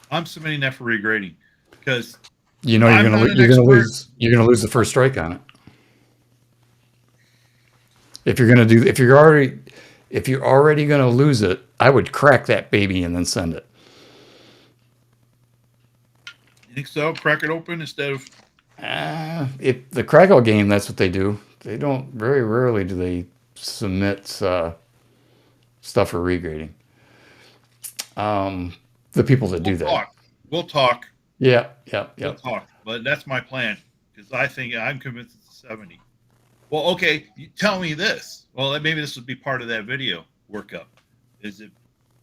I'm submitting that for regrading because You know I'm not an you're gonna expert. lose the first strike on it. If you're already gonna lose it, I would crack that baby and then send it. You think so? Crack it open instead of. If the Krakow game, that's what they do. They don't very rarely do they submit stuff for regrading. The people that do that. Talk. We'll talk. Yeah. We'll talk. But that's my plan because I'm convinced it's a 70. Well, okay. You tell me this. Well, maybe this would be part of that video workup. Is it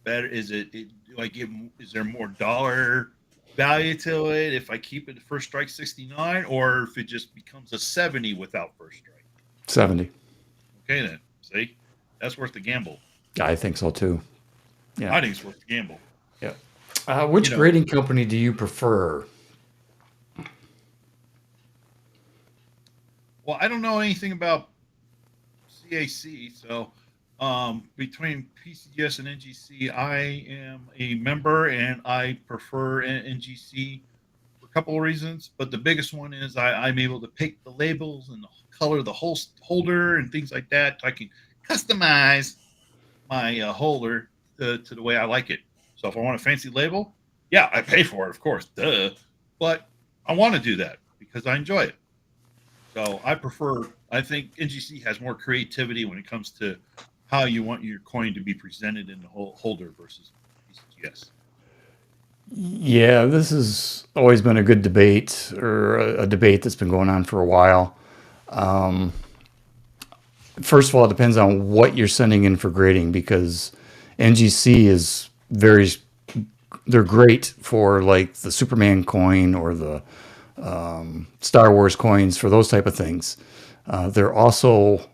better? Is is there more dollar value to it if I keep it the first strike 69, or if it just becomes a 70 without first strike? 70. Okay, then. See, that's worth the gamble. I think so too. Yeah. I think it's worth the gamble. Yeah. Which grading company do you prefer? Well, I don't know anything about CAC, so between PCGS and NGC, I am a member and I prefer NGC for a couple of reasons. But the biggest one is I'm able to pick the labels and the color of the holder and things like that. I can customize my holder to the way I like it. So if I want a fancy label, yeah, I pay for it, of course, duh. But I want to do that because I enjoy it. So I think NGC has more creativity when it comes to how you want your coin to be presented in the holder versus PCGS. Yeah, this has always been a good debate, or a debate that's been going on for a while. First of all, it depends on what you're sending in for grading, because NGC is they're great for like the Superman coin or the Star Wars coins, for those type of things. They're also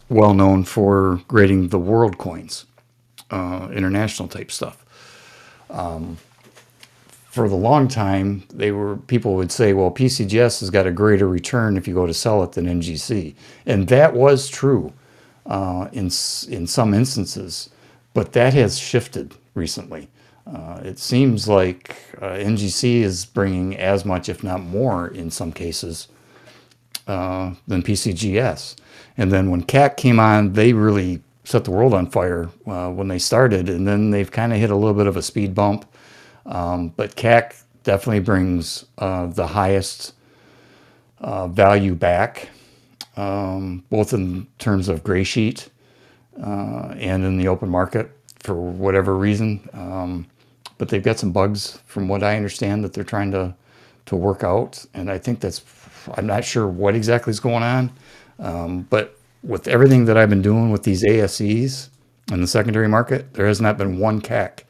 well known for grading the world coins, international type stuff. For the long time, people would say, well, PCGS has got a greater return if you go to sell it than NGC, and that was true in some instances, but that has shifted recently. It seems like NGC is bringing as much, if not more, in some cases, than PCGS. And then when CAC came on, they really set the world on fire when they started, and then they've kind of hit a little bit of a speed bump. But CAC definitely brings the highest value back, both in terms of gray sheet and in the open market for whatever reason. But they've got some bugs, from what I understand, that they're trying to work out. And I think I'm not sure what exactly is going on. But with everything that I've been doing with these ASEs in the secondary market, there has not been one CAC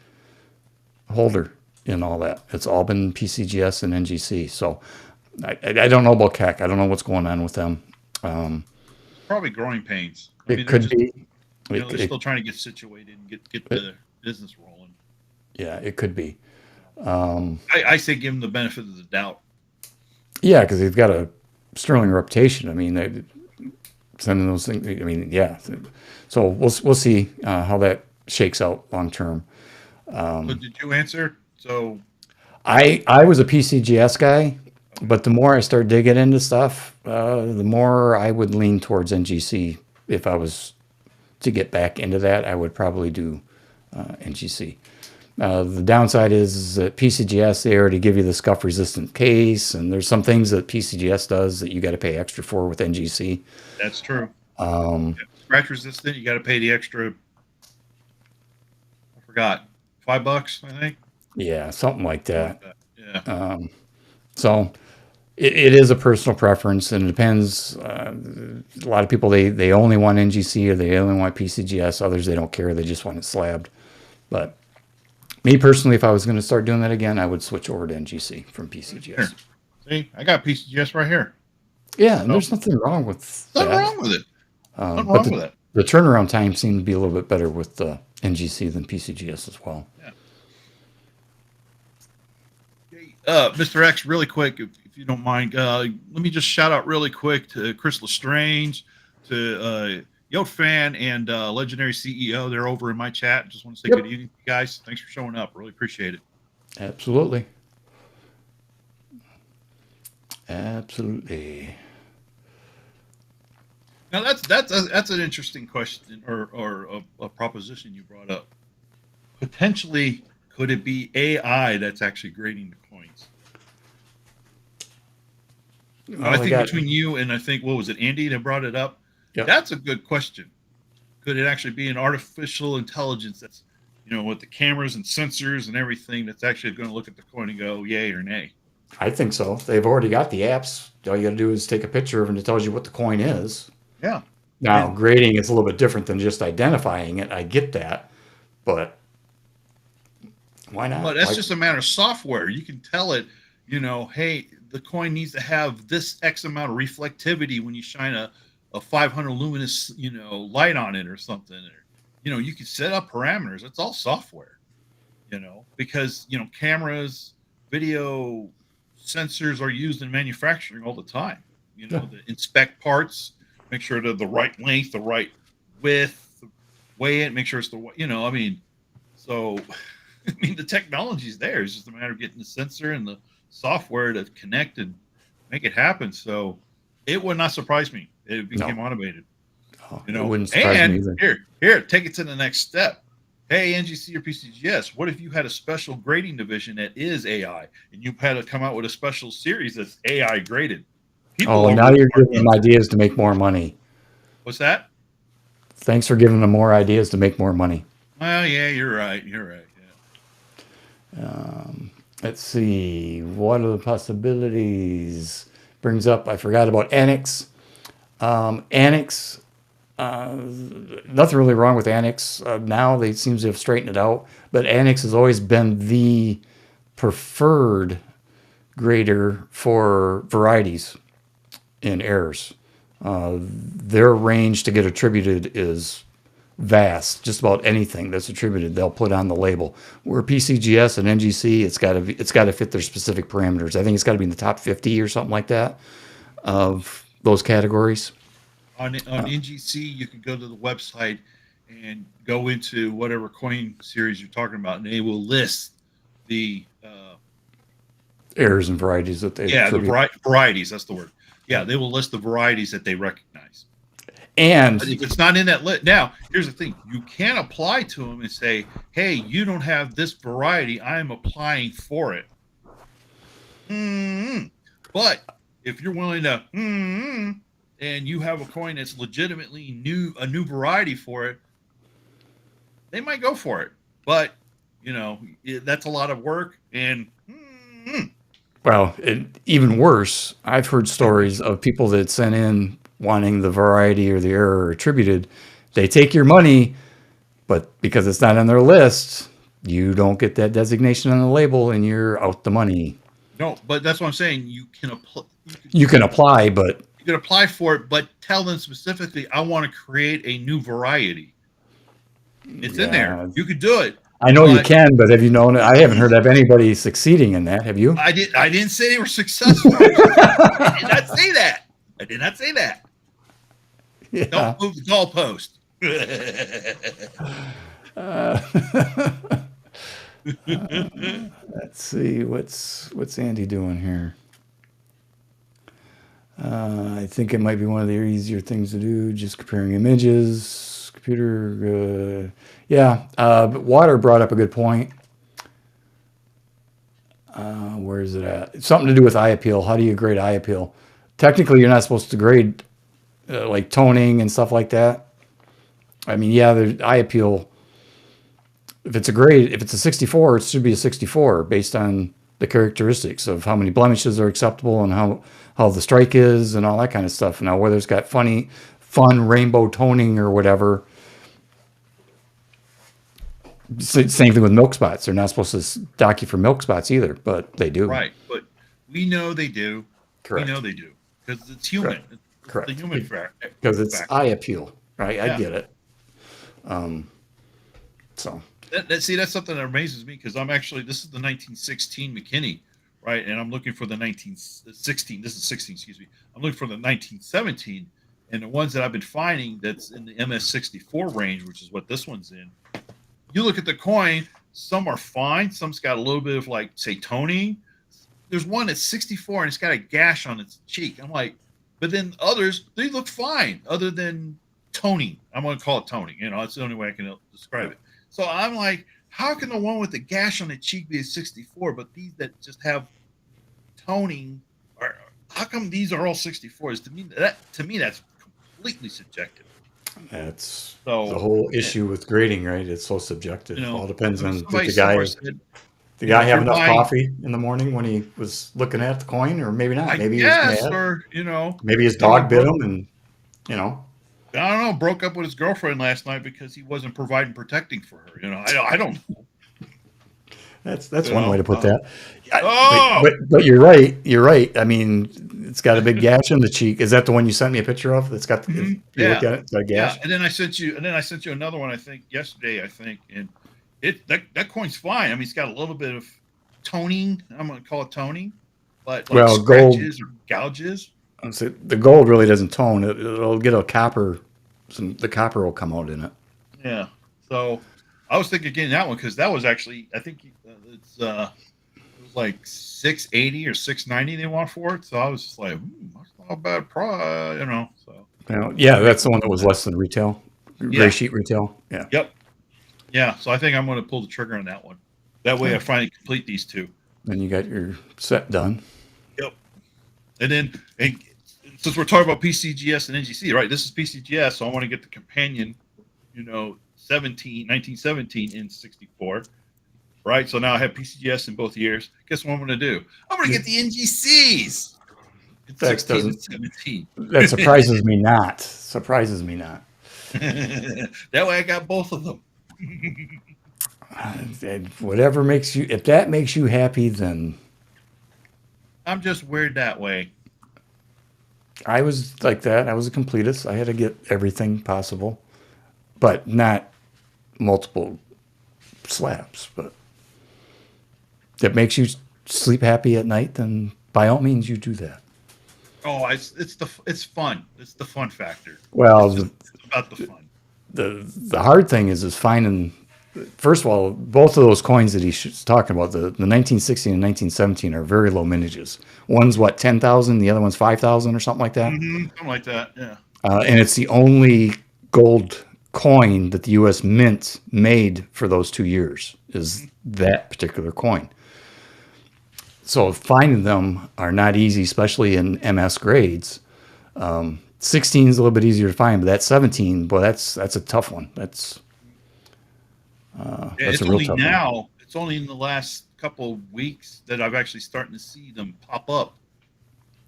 holder in all that. It's all been PCGS and NGC. So I don't know about CAC. I don't know what's going on with them. Probably growing pains. It could be. You know, It, they're it, still trying to get situated and get it, the business rolling. yeah, it could be. You know, I say give them the benefit of the doubt. Yeah, because they've got a sterling reputation. I mean, they sending those things. I mean, yeah. So we'll see how that shakes out long term. So did you answer? So I was a PCGS guy, okay, but the more I started digging into stuff, the more I would lean towards NGC. If I was to get back into that, I would probably do NGC. The downside is that PCGS, they already give you the scuff resistant case, and there's some things that PCGS does that you got to pay extra for with NGC. that's true. Yeah. Scratch resistant, you got to pay the extra. I forgot, $5, I think, Yeah, something like something like that. that. Yeah. So it is a personal preference, and it depends. A lot of people they only want NGC or they only want PCGS. Others they don't care; they just want it slabbed. But me personally, if I was going to start doing that again, I would switch over to NGC from Right here. PCGS. See, I got PCGS right here. Yeah, and So there's nothing wrong with nothing that. wrong with it. Nothing But wrong with it. the turnaround time seemed to be a little bit better with the NGC than PCGS as well. Yeah. Hey, Mr. X, really quick, if you don't mind, let me just shout out really quick to Chris Lestrange, to Yote Fan, and Legendary CEO. They're over in my chat. Just want to say Yep. good evening, guys. Thanks for showing up. Really appreciate it. Absolutely. Absolutely. Now that's an interesting question or a proposition you brought up. Potentially, could it be AI that's actually grading the coins? Well, I they think got between you and I think what was it, Andy, that brought it up. yep. That's a good question. Could it actually be an artificial intelligence that's, with the cameras and sensors and everything that's actually going to look at the coin and go yay or nay? I think so. They've already got the apps. All you got to do is take a picture of it and it tells you what the coin is. Yeah. Now, And grading is a little bit different than just identifying it. I get that, but why But not? that's Why? just a matter of software. You can tell it, hey, the coin needs to have this X amount of reflectivity when you shine a 500 luminous, light on it or something. Or, you can set up parameters. It's all software, because, cameras, video sensors are used in manufacturing all the time, Yeah. to inspect parts, make sure they're the right length, the right width, weigh it, make sure it's so the technology's there. It's just a matter of getting the sensor and the software to connect and make it happen. So it would not surprise me. It became No, automated, it wouldn't surprise me And either. here, take it to the next step. Hey, NGC or PCGS, what if you had a special grading division that is AI and you had to come out with a special series that's AI graded? People Oh, are now really you're smart giving them enough. ideas to make more money. What's that? Thanks for giving them more ideas to make more money. Well, yeah, you're right. You're right. Yeah. Let's see. What are the possibilities? Brings up, I forgot about Annex. Annex, nothing really wrong with Annex. Now they seem to have straightened it out, but Annex has always been the preferred grader for varieties in errors. Their range to get attributed is vast. Just about anything that's attributed, they'll put on the label. Where PCGS and NGC, it's got to fit their specific parameters. I think it's got to be in the top 50 or something like that of those categories. On NGC, you can go to the website and go into whatever coin series you're talking about, and they will list the Errors and varieties that they attribute. varieties. That's the word. Yeah, they will list the varieties that they recognize. But And if it's not in that list, now here's the thing: you can apply to them and say, "Hey, you don't have this variety. I am applying for it." But if you're willing to, and you have a coin that's legitimately a new variety for it, they might go for it. But that's a lot of work, and well, even worse, I've heard stories of people that sent in wanting the variety or the error attributed. They take your money, but because it's not on their list, you don't get that designation on the label and you're out the money. no. But that's what I'm saying. You can apply. You can apply, but You can apply for it, but tell them specifically, I want to create a new variety. It's in there. Yeah, You could do it, I know you but can, but have you known? I haven't heard of anybody succeeding in that. Have you? I didn't say they were successful. I just I did not say that. I did not say that. Yeah. Don't move the goalpost. Let's see what's Andy doing here. I think it might be one of the easier things to do. Just comparing images, computer. Yeah, but Water brought up a good point. Where is it at? It's something to do with eye appeal. How do you grade eye appeal? Technically, you're not supposed to grade like toning and stuff like that. I mean, yeah, the eye appeal. If it's a grade, if it's a 64, it should be a 64 based on the characteristics of how many blemishes are acceptable and how the strike is and all that kind of stuff. Now, whether it's got fun rainbow toning or whatever. Same thing with milk spots. They're not supposed to dock you for milk spots either, but they do. Right, but we know they do. Correct. We know they do because it's human. Correct. It's Correct. the human factor. Because it's eye appeal, right? I Yeah. get it. So See, that's something that amazes me because I'm actually this is the 1916 McKinney, right? And I'm looking for the 1916. This is 16, excuse me. I'm looking for the 1917, and the ones that I've been finding that's in the MS64 range, which is what this one's in. You look at the coin, some are fine, some's got a little bit of like say toning. There's one that's 64 and it's got a gash on its cheek. I'm like, but then others, they look fine other than toning. I'm going to call it toning. You know, that's the only way I can describe it. So I'm like, how can the one with the gash on the cheek be a 64, but these that just have toning are, how come these are all 64s? To me, that's completely subjective. that's So the whole issue with grading, right? It's so subjective. you know, All depends I mean, on somebody did the guy somewhere said, the you know, guy if have you're enough buying, coffee in the morning when he was looking at the coin, or maybe not. I Maybe he was guess, mad. or you know, Maybe his somebody dog bit broke, him, and you know I don't know, broke up with his girlfriend last night because he wasn't providing protecting for her. You know, I don't, that's you one way know, to put that. oh, But you're right. You're right. I mean, it's got a big gash in the cheek. Is that the one you sent me a picture of? That's got. If you yeah, look at it, it's got a yeah. gash. And then I sent you another one. I think yesterday. I think, and that coin's fine. I mean, it's got a little bit of toning. I'm going to call it toning, but like Well, gold. scratches or gouges. So the gold really doesn't tone. It'll get a copper. The copper will come out in it. Yeah. So I was thinking getting that one because that was actually I think it was like 680 or 690 they want for it. So I was just like, that's not a bad price, you know. So Yeah, that's the one that was less than retail, gray yeah, sheet retail. Yeah. yep, yeah. So I think I'm going to pull the trigger on that one. That way I finally complete these two. Then you got your set done. Yep. And since we're talking about PCGS and NGC, right? This is PCGS, so I want to get the companion, you know, 1917 in 64. Right, so now I have PCGS in both years. Guess what I'm going to do? I'm going to get the NGCs. It's That 16 and doesn't. 17. That surprises me not. Surprises me not. That way I got both of them. And whatever makes you, if that makes you happy, then I'm just weird that way. I was like that. I was a completist. I had to get everything possible, but not multiple slabs. But if it makes you sleep happy at night, then by all means you do that. Oh, it's fun. It's the fun factor. Well, It's about the fun. the hard thing is finding. First of all, both of those coins that he's talking about, the 1916 and 1917, are very low mintages. One's what, 10,000, the other one's 5,000 or something like that. Something like that. Yeah. And it's the only gold coin that the U.S. Mint made for those 2 years is that particular coin. So finding them are not easy, especially in MS grades. 16 is a little bit easier to find, but that 17, boy, that's a tough one. That's It's a real only tough one. now. It's only in the last couple of weeks that I've actually starting to see them pop up.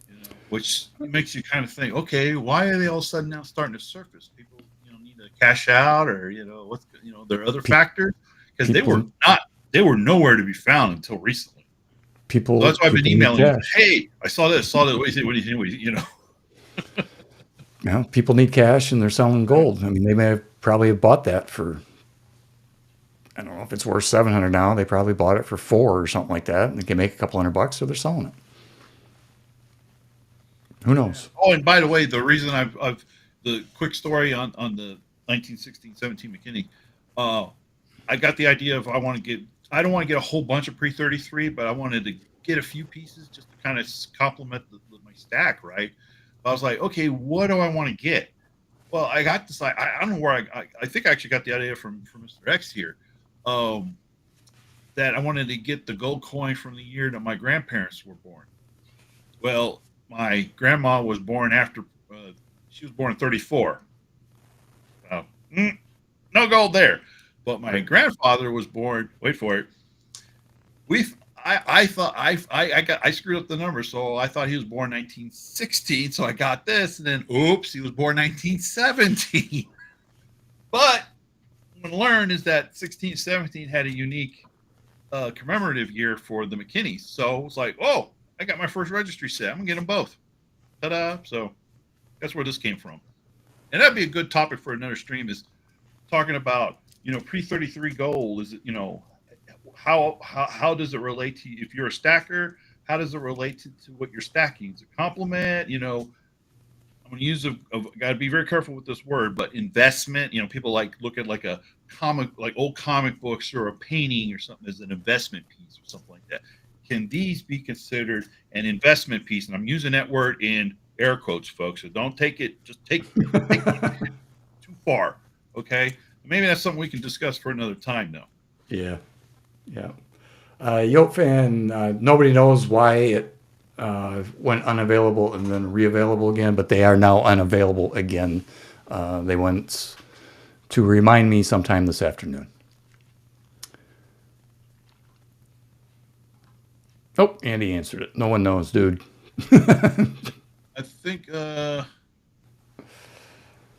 You know, which makes you kind of think, okay, why are they all of a sudden now starting to surface? People, you know, need to cash out, or there are other factors because People, they were nowhere to be found until recently. So people, that's why I've been people need emailing you. cash. Hey, I saw this. What do you think? What do you think? You know. You know, people need cash and they're selling gold. I mean, they may have probably have bought that for I don't know if it's worth 700 now. They probably bought it for 4 or something like that. And they can make a couple $100, so they're selling it. Who knows? Oh, and by the way, the reason I've the quick story on the 1916-17 McKinney, uh, I got the idea of I don't want to get a whole bunch of pre-33, but I wanted to get a few pieces just to kind of complement my stack, right? I was like, okay, what do I want to get? Well, I got this. I don't know where I think I actually got the idea from Mr. X here. Um, that I wanted to get the gold coin from the year that my grandparents were born. Well, my grandma was born after she was born in 34. So, no gold there. But my grandfather was born. Wait for it. We I thought I screwed up the number, so I thought he was born 1916. So I got this, and then oops, he was born 1917. But what I learned is that 16, 17 had a unique commemorative year for the McKinneys. So it was like, oh, I got my first registry set. I'm gonna get them both. Ta-da! So that's where this came from, and that'd be a good topic for another stream. Is talking about pre-33 gold. Is it how does it relate to you if you're a stacker? How does it relate to what you're stacking? Is it complement? I'm going to use got to be very careful with this word, but investment. People look at like a comic, like old comic books or a painting or something as an investment piece or something like that. Can these be considered an investment piece? And I'm using that word in air quotes, folks. So don't take it. Just take it too far. Okay. Maybe that's something we can discuss for another time, though. Yeah. Yeah. Yoke fan, nobody knows why it went unavailable and then reavailable again, but they are now unavailable again. They went to remind me sometime this afternoon. Oh, Andy answered it. No one knows, dude. I think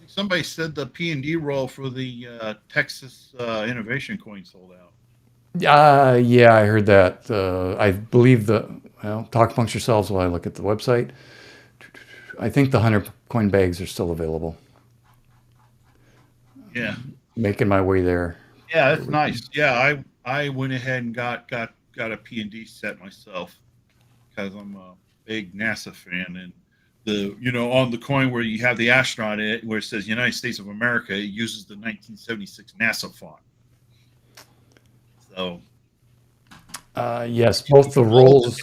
somebody said the P&D roll for the Texas Innovation coin sold out. Yeah, I heard that. I believe talk amongst yourselves while I look at the website. I think the 100 coin bags are still available. Yeah. Making my way there. Yeah, that's nice. Yeah, I went ahead and got a P&D set myself because I'm a big NASA fan, and on the coin where you have the astronaut in it, where it says United States of America, it uses the 1976 NASA font. So yes, both the rolls,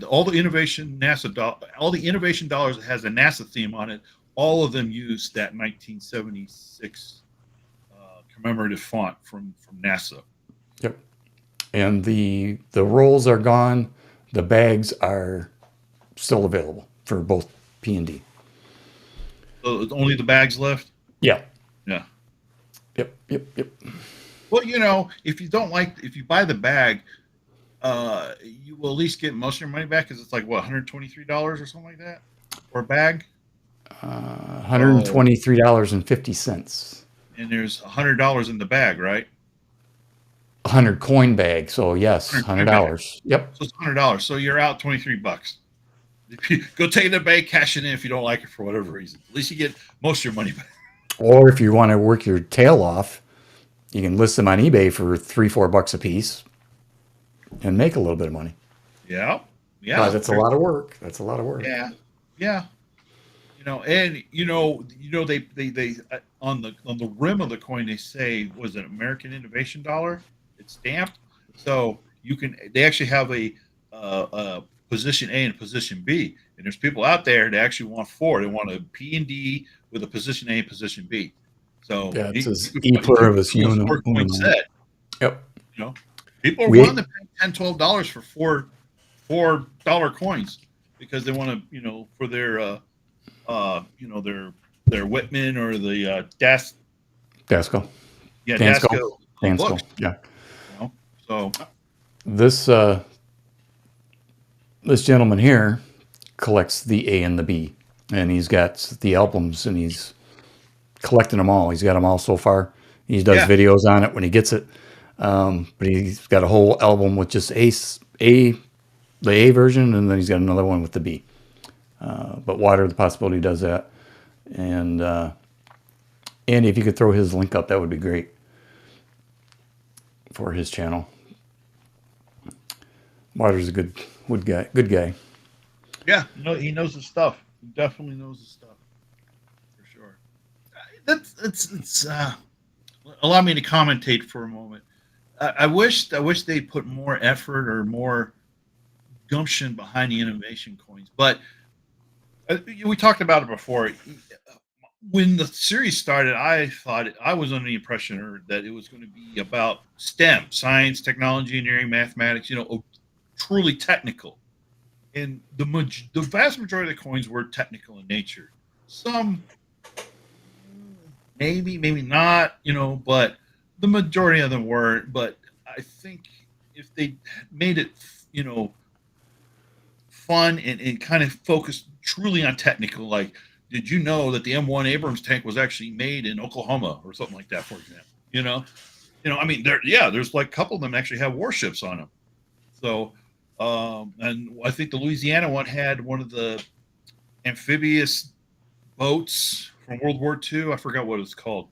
all the innovation dollars that has a NASA theme on it, all of them use that 1976 commemorative font from NASA. Yep. And the rolls are gone. The bags are still available for both P and D. So only the bags left? Yeah. Yeah. Yep. Well, if you buy the bag, you will at least get most of your money back because it's like what, $123 or something like that for a bag. $123.50. And there's $100 in the bag, right? 100 coin bag. So yes, $100. Yep. So it's $100. So you're out $23. If you go take the bag, cash it in if you don't like it for whatever reason. At least you get most of your money back. Or if you want to work your tail off, you can list them on eBay for $3-4 a piece and make a little bit of money. Yeah. That's a lot of work. Yeah. And they on the rim of the coin they say was an American Innovation dollar. It's stamped, so they actually have a position A and a position B, and there's people out there that actually want 4. They want a P and D with a position A and position B. So yeah, it says E pluribus unum. Set. Yep. People are willing to pay $10-12 for $4 coins because they want to for their their Whitman or the Dasco. Yeah, Dasco. Books. Yeah. So this gentleman here collects the A and the B, and he's got the albums, and he's collecting them all. He's got them all so far. He does videos on it when he gets it, but he's got a whole album with just the A version, and then he's got another one with the B. But Water, the possibility does that, and Andy, if you could throw his link up, that would be great. for his channel. Water's a good guy. Good guy. Yeah, no, he knows his stuff. He definitely knows his stuff for sure. That's it's. Allow me to commentate for a moment. I wish they put more effort or more gumption behind the innovation coins. But we talked about it before. When the series started, I was under the impression that it was going to be about STEM, science, technology, engineering, mathematics. Truly technical. And the vast majority of the coins were technical in nature. Some maybe not, but the majority of them weren't. But I think if they made it, you know, fun and kind of focused truly on technical, like, did you know that the M1 Abrams tank was actually made in Oklahoma or something like that, for example? I mean, there's like a couple of them actually have warships on them. So, and I think the Louisiana one had one of the amphibious boats from World War II. I forgot what it's called,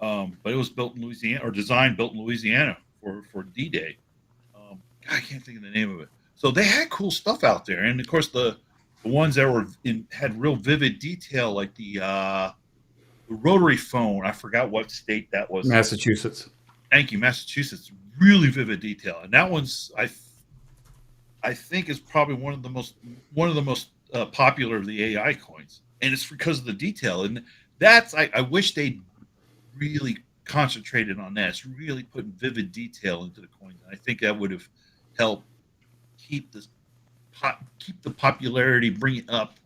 but it was built in Louisiana or designed built in Louisiana for D-Day. I can't think of the name of it. So they had cool stuff out there, and of course the ones that had real vivid detail, like the rotary phone. I forgot what state that was. Massachusetts. Thank you, Massachusetts. Really vivid detail, and that one's I think is probably one of the most popular of the AI coins, and it's because of the detail. And that's I wish they really concentrated on that. It's really putting vivid detail into the coins, and I think that would have helped keep keep the popularity, bring it up,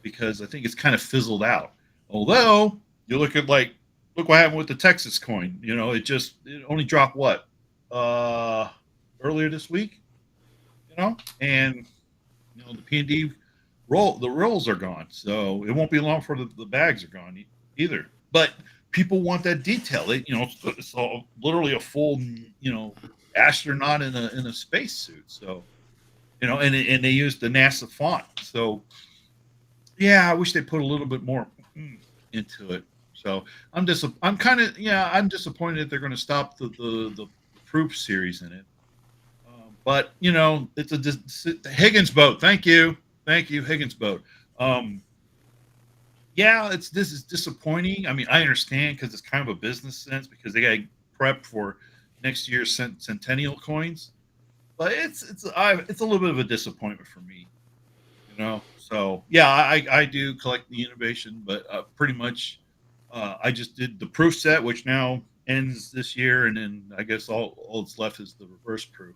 because I think it's kind of fizzled out. Although you look what happened with the Texas coin. It only dropped what earlier this week. And the P&D the rolls are gone, so it won't be long before the bags are gone either. But people want that detail. It's all, literally a full astronaut in a spacesuit. So and they use the NASA font. So yeah, I wish they put a little bit more into it. So I'm I'm disappointed that they're going to stop the proof series in it. But it's the Higgins boat. Thank you, Higgins boat. Yeah, this is disappointing. I mean, I understand because it's kind of a business sense because they got to prep for next year's centennial coins. But it's a little bit of a disappointment for me. So yeah, I do collect the innovation, but pretty much I just did the proof set, which now ends this year, and then I guess all that's left is the reverse proof.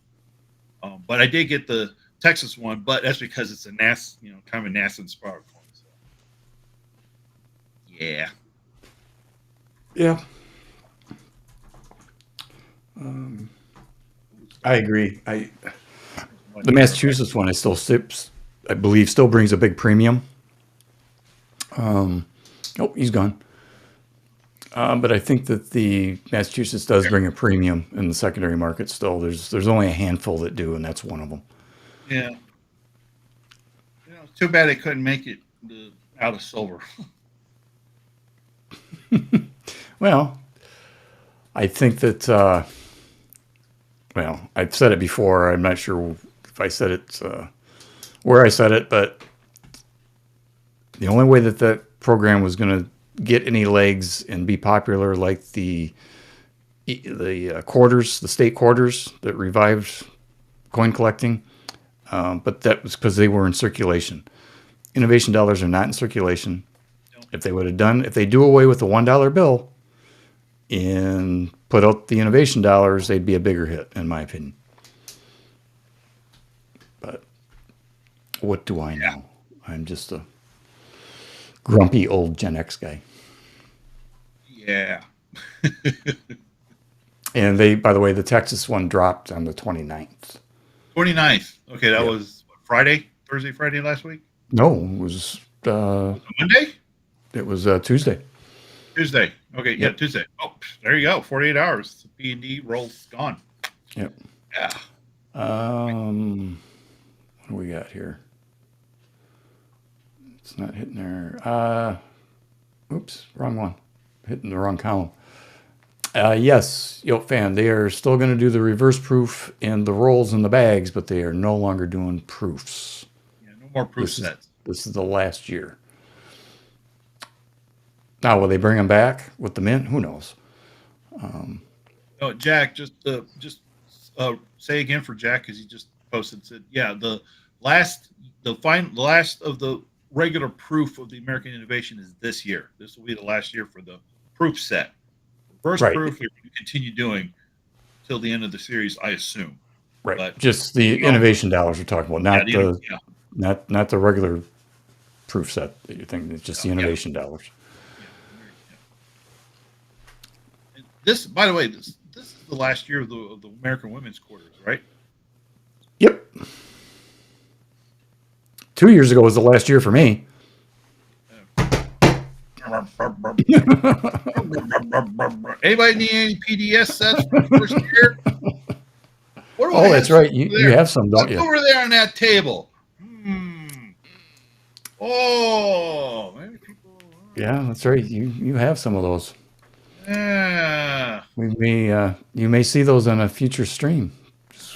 But I did get the Texas one, but that's because it's a NASA, kind of a NASA inspired coin. So. Yeah. Yeah. I agree. The Massachusetts one, I believe, still brings a big premium. Oh, he's gone. But I think that the Massachusetts does bring a premium in the secondary market still. There's only a handful that do, and that's one of them. Yeah. It's too bad they couldn't make it out of silver. Well, I think that, I've said it before. I'm not sure if I said it where I said it, but the only way that program was going to get any legs and be popular like the quarters, the state quarters that revived coin collecting, but that was because they were in circulation. Innovation dollars are not in circulation. No. If they do away with the $1 bill and put out the innovation dollars, they'd be a bigger hit, in my opinion. But what do I know? I'm just a grumpy old Gen X guy. Yeah. And by the way, the Texas one dropped on the 29th. 29th. Okay, that was Thursday, Friday last week? No, it was Monday? It was Tuesday. Tuesday. Okay, yeah, Yep. Tuesday. Oh, there you go. 48 hours. The P&D roll's gone. Yep. Yeah. What do we got here? It's not hitting there. Oops, wrong one. Hitting the wrong column. Yes, Yoke fan. They are still going to do the reverse proof and the rolls in the bags, but they are no longer doing proofs. Yeah, no more proof This is sets. this is the last year. Now, will they bring them back with the mint? Who knows? Oh, Jack, just say again for Jack because he just posted said, yeah, the last of the regular proof of the American Innovation is this year. This will be the last year for the proof set. Reverse Right, proof, we can continue doing till the end of the series, I assume. right. But Just the well, innovation dollars we're talking about, yeah, not yeah, not the regular proof set that you're thinking. It's just the yeah, innovation dollars. yeah. And this, by the way, this is the last year of the American Women's Quarters, right? Yep. 2 years ago was the last year for me. Anybody need any PDS sets for the first year? What do I Oh, have that's right. over You there? have some, don't What's you? over there on that table? Oh, maybe people. Yeah, that's right. You have some of those. Yeah, You may see those on a future stream.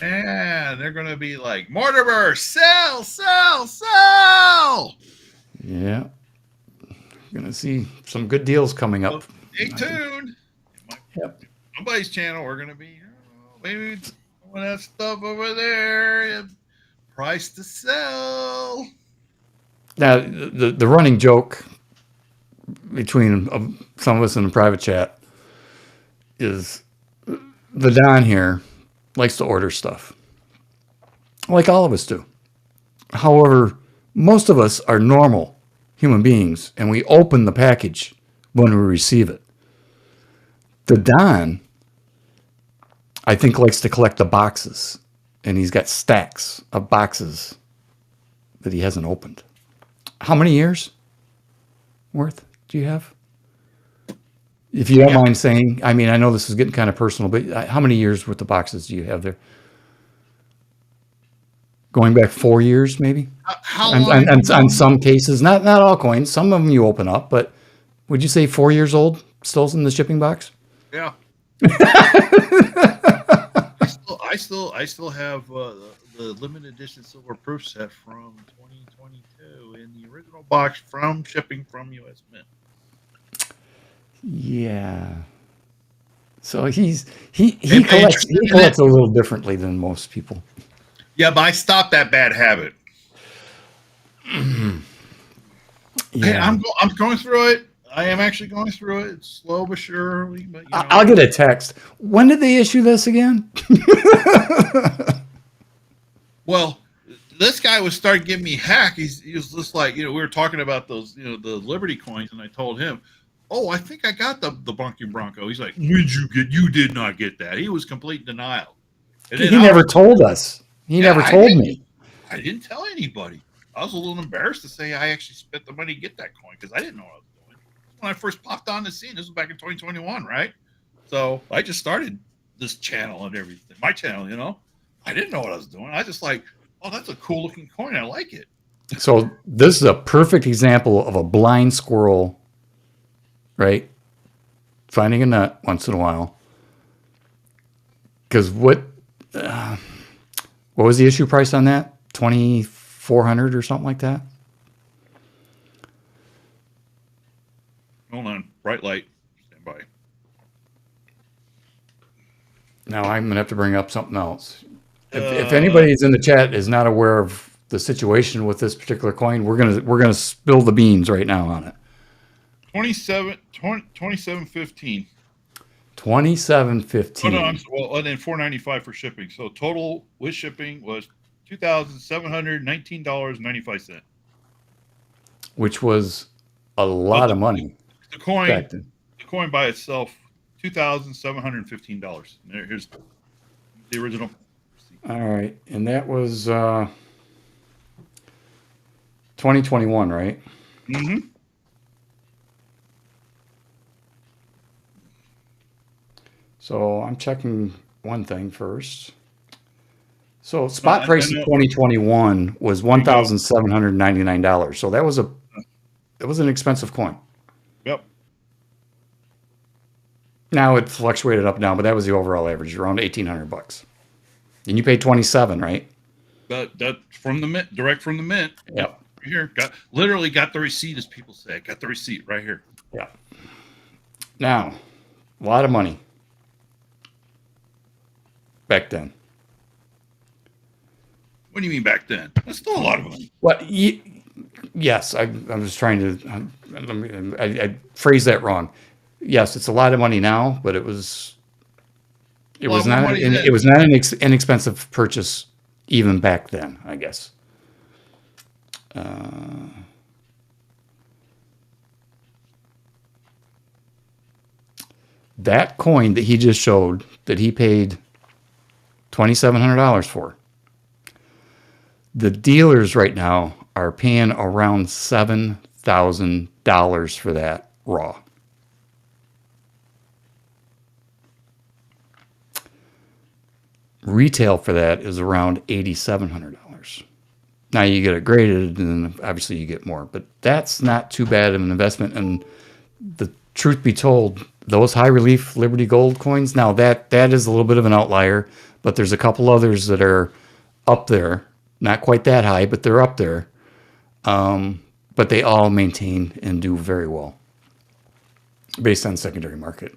yeah, they're gonna be like Mortimer, sell, sell, sell. Yeah, you're gonna see some good deals coming So up. stay tuned. Yep. Somebody's channel. We're gonna be maybe some of that stuff over there. Price to sell. Now, the running joke between some of us in the private chat is the Don here likes to order stuff, like all of us do. However, most of us are normal human beings, and we open the package when we receive it. The Don, I think, likes to collect the boxes, and he's got stacks of boxes that he hasn't opened. How many years worth do you have? If you don't mind saying, I mean, I know this is getting kind of personal, but how many years worth of boxes do you have there? Going back 4 years, maybe? How long? On some cases, not all coins. Some of them you open up, but would you say 4 years old still in the shipping box? Yeah. I still have the limited edition silver proof set from 2022 in the original box from shipping from U.S. Mint. Yeah. So he collects a little differently than most people. Yeah, but I stopped that bad habit. Yeah. Hey, I'm going through it. I am actually going through it. It's slow but surely. But I'll get a text. When did they issue this again? Well, this guy was starting giving me hack. He was just like, we were talking about those, the Liberty coins, and I told him, oh, I think I got the Bunky Bronco. He's like, you did not get that. He was complete denial. And He never told us. He never told me. I didn't tell anybody. I was a little embarrassed to say I actually spent the money to get that coin because I didn't know what I was doing. When I first popped on the scene, this was back in 2021, right? So I just started this channel and everything. My channel, I didn't know what I was doing. I just like, oh, that's a cool looking coin. I like it. So this is a perfect example of a blind squirrel, right? Finding a nut once in a while. Because what was the issue price on that? 2,400 or something like that? Hold on. Bright light. Stand by. Now I'm gonna have to bring up something else. If anybody's in the chat is not aware of the situation with this particular coin, we're gonna spill the beans right now on it. 27.15. 27.15. Oh no, and then $4.95 for shipping. So total with shipping was $2,719.95. Which was a lot of money. The coin, back then. the coin by itself, $2,715. Here's the original. All right, and that was 2021, right? Mm-hmm. So I'm checking one thing first. So spot price in 2021 was $1,799. So that was an expensive coin. Yep. Now it fluctuated up and down, but that was the overall average, around $1,800. And you paid 27, right? That from the mint, direct from the mint. Yep. Yep. Here, literally got the receipt, as people say. Got the receipt right here. Yeah. Now, a lot of money back then. What do you mean back then? That's still a lot of money. Well, yes, I was trying to. I phrased that wrong. Yes, it's a lot of money now, but it was A lot more money then. it was not an inexpensive purchase even back then, I guess. That coin that he just showed that he paid $2,700 for. The dealers right now are paying around $7,000 for that raw. Retail for that is around $8,700. Now you get it graded, and obviously you get more, but that's not too bad of an investment. And the truth be told, those high relief Liberty Gold coins, now that is a little bit of an outlier, but there's a couple others that are up there, not quite that high, but they're up there. But they all maintain and do very well based on secondary market.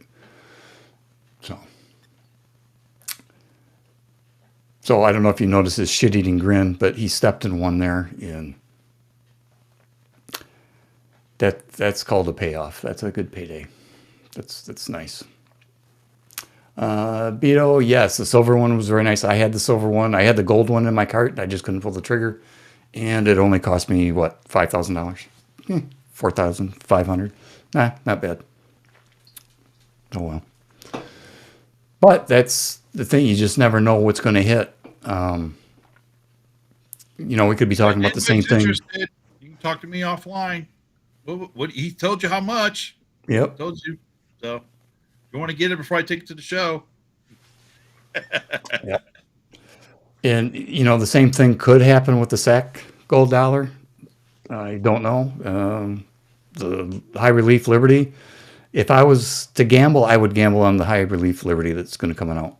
So I don't know if you noticed his shit-eating grin, but he stepped in one there, and that's called a payoff. That's a good payday. That's nice. Beto, yes, the silver one was very nice. I had the silver one. I had the gold one in my cart. I just couldn't pull the trigger, and it only cost me what, $5,000, $4,500. Nah, not bad. Oh well. But that's the thing. You just never know what's going to hit. We could be talking about the same thing. Interested, you can talk to me offline. What he told you how much? Yep. Told you. So, if you want to get it before I take it to the show. Yep. And the same thing could happen with the SAC gold dollar. I don't know. The high relief Liberty. If I was to gamble, I would gamble on the high relief Liberty that's going to come out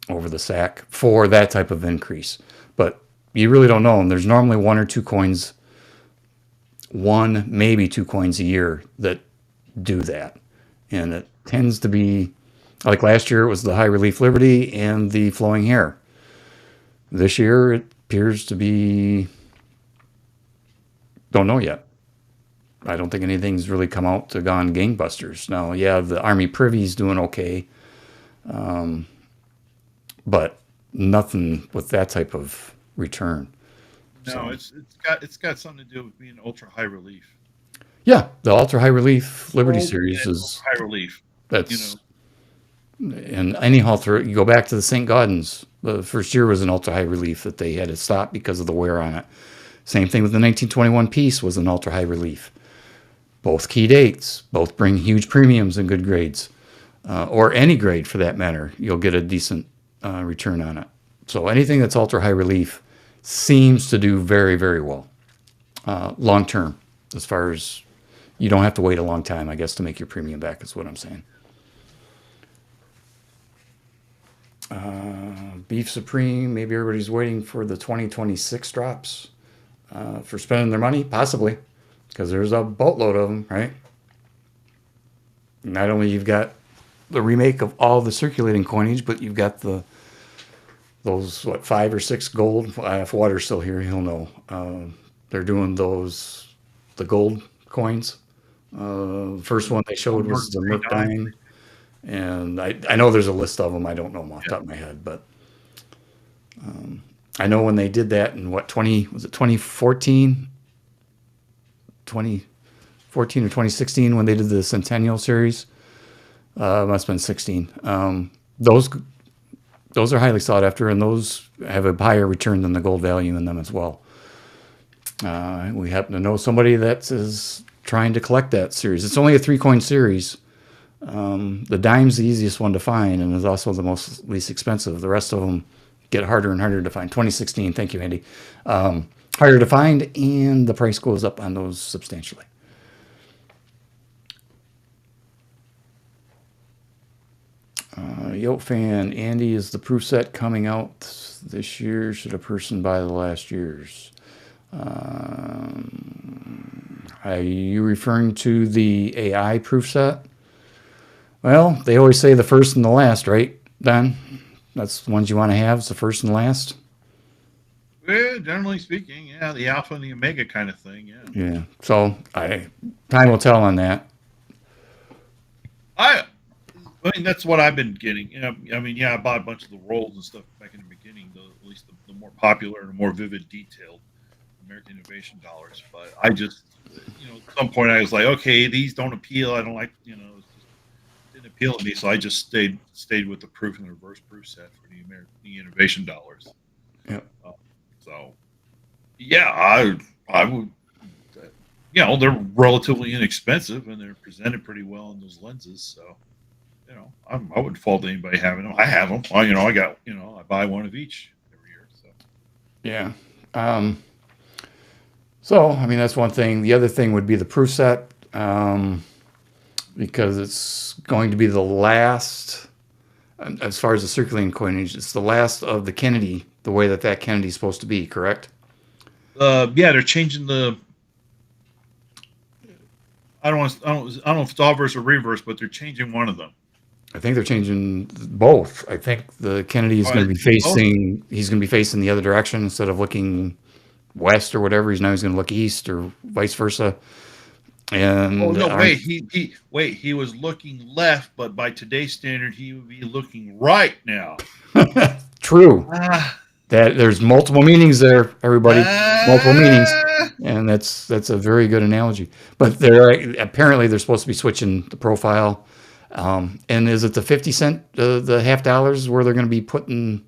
over the SAC for that type of increase. But you really don't know. And there's normally one or two coins, one, maybe two coins a year that do that. And it tends to be, like last year, it was the high relief Liberty and the flowing hair. This year, it appears to be, don't know yet. I don't think anything's really come out to gone gangbusters. Now, yeah, the Army Privy's doing okay. But nothing with that type of return. No, it's got something to do with being ultra high relief. Yeah, the ultra high relief Liberty series is high relief. That's and any halter. You go back to the St. Gaudens. The first year was an ultra high relief that they had to stop because of the wear on it. Same thing with the 1921 piece was an ultra high relief. Both key dates, both bring huge premiums and good grades, or any grade for that matter. You'll get a decent return on it. So anything that's ultra high relief seems to do very, very well long term, as far as you don't have to wait a long time, I guess, to make your premium back is what I'm saying. Beef Supreme, maybe everybody's waiting for the 2026 drops for spending their money, possibly, because there's a boatload of them, right? Not only you've got the remake of all the circulating coinage, but you've got those 5 or 6 gold. If Water's still here, he'll know. They're doing the gold coins. First one they showed was the Mercdine, and I know there's a list of them. I don't know them off the top of my head, but I know when they did that in 2014? 2014 or 2016 when they did the Centennial series. Must have been 16. Those are highly sought after, and those have a higher return than the gold value in them as well. We happen to know somebody that is trying to collect that series. It's only a 3-coin series. The dime's the easiest one to find, and is also the least expensive. The rest of them get harder and harder to find. 2016, thank you, Andy. Harder to find, and the price goes up on those substantially. Yote fan, Andy, is the proof set coming out this year? Should a person buy the last year's? Are you referring to the AI proof set? Well, they always say the first and the last, right, Don? That's the ones you want to have, is the first and last? Generally speaking, yeah, the alpha and the omega kind of thing. Yeah. Yeah. So time will tell on that. I mean, that's what I've been getting. I mean, yeah, I bought a bunch of the rolls and stuff back in the beginning, at least the more popular and the more vivid, detailed American Innovation dollars. But I just, at some point I was like, okay, these don't appeal. I don't like, it just didn't appeal to me. So I just stayed with the proof and the reverse proof set for the Innovation dollars. Yep. So, yeah, I would. They're relatively inexpensive and they're presented pretty well in those lenses. So, I wouldn't fault anybody having them. I have them. I got, I buy one of each every year. So, Yeah. So, I mean, that's one thing. The other thing would be the proof set, because it's going to be the last, as far as the circulating coinage, it's the last of the Kennedy, the way that Kennedy is supposed to be, correct? yeah, they're changing the. I don't know if it's obverse or reverse, but they're changing one of them. I think they're changing both. I think the Kennedy is going to be facing. He's going to be facing the other direction instead of looking west or whatever. He's going to look east or vice versa. And no, wait, he was looking left, but by today's standard, he would be looking right now. True. That there's multiple meanings there, everybody. Multiple meanings, and that's a very good analogy. But apparently they're supposed to be switching the profile. And is it the 50 cent, the $half where they're going to be putting?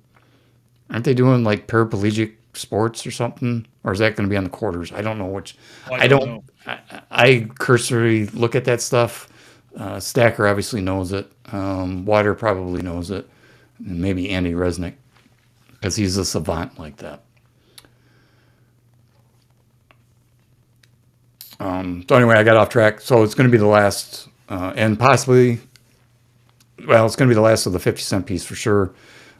Aren't they doing like paraplegic sports or something? Or is that going to be on the quarters? I don't know which. I don't know. I cursory look at that stuff. Stacker obviously knows it. Water probably knows it. And maybe Andy Resnick, because he's a savant like that. So anyway, I got off track. So it's going to be the last, and possibly, well, it's going to be the last of the 50 cent piece for sure.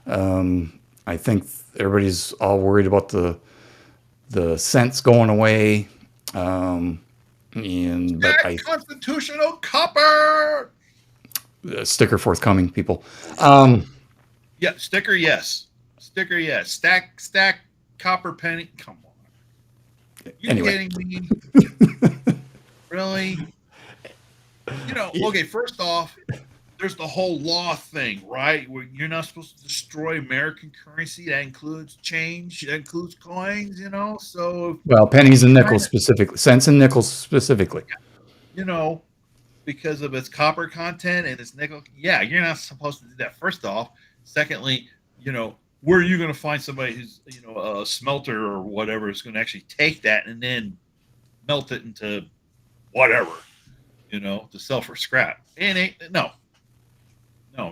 I think everybody's all worried about the cents going away. But constitutional copper. Sticker forthcoming, people. Yeah, sticker, yes. Sticker, yes. Stack, copper penny. Come on. You kidding me? Really? Okay, first off, there's the whole law thing, right? Where you're not supposed to destroy American currency. That includes change. That includes coins, So, well, pennies and nickels specifically. Cents and nickels specifically. Because of its copper content and its nickel. Yeah, you're not supposed to do that, first off. Secondly, where are you going to find somebody who's, a smelter or whatever is going to actually take that and then melt it into whatever, to sell for scrap? And no,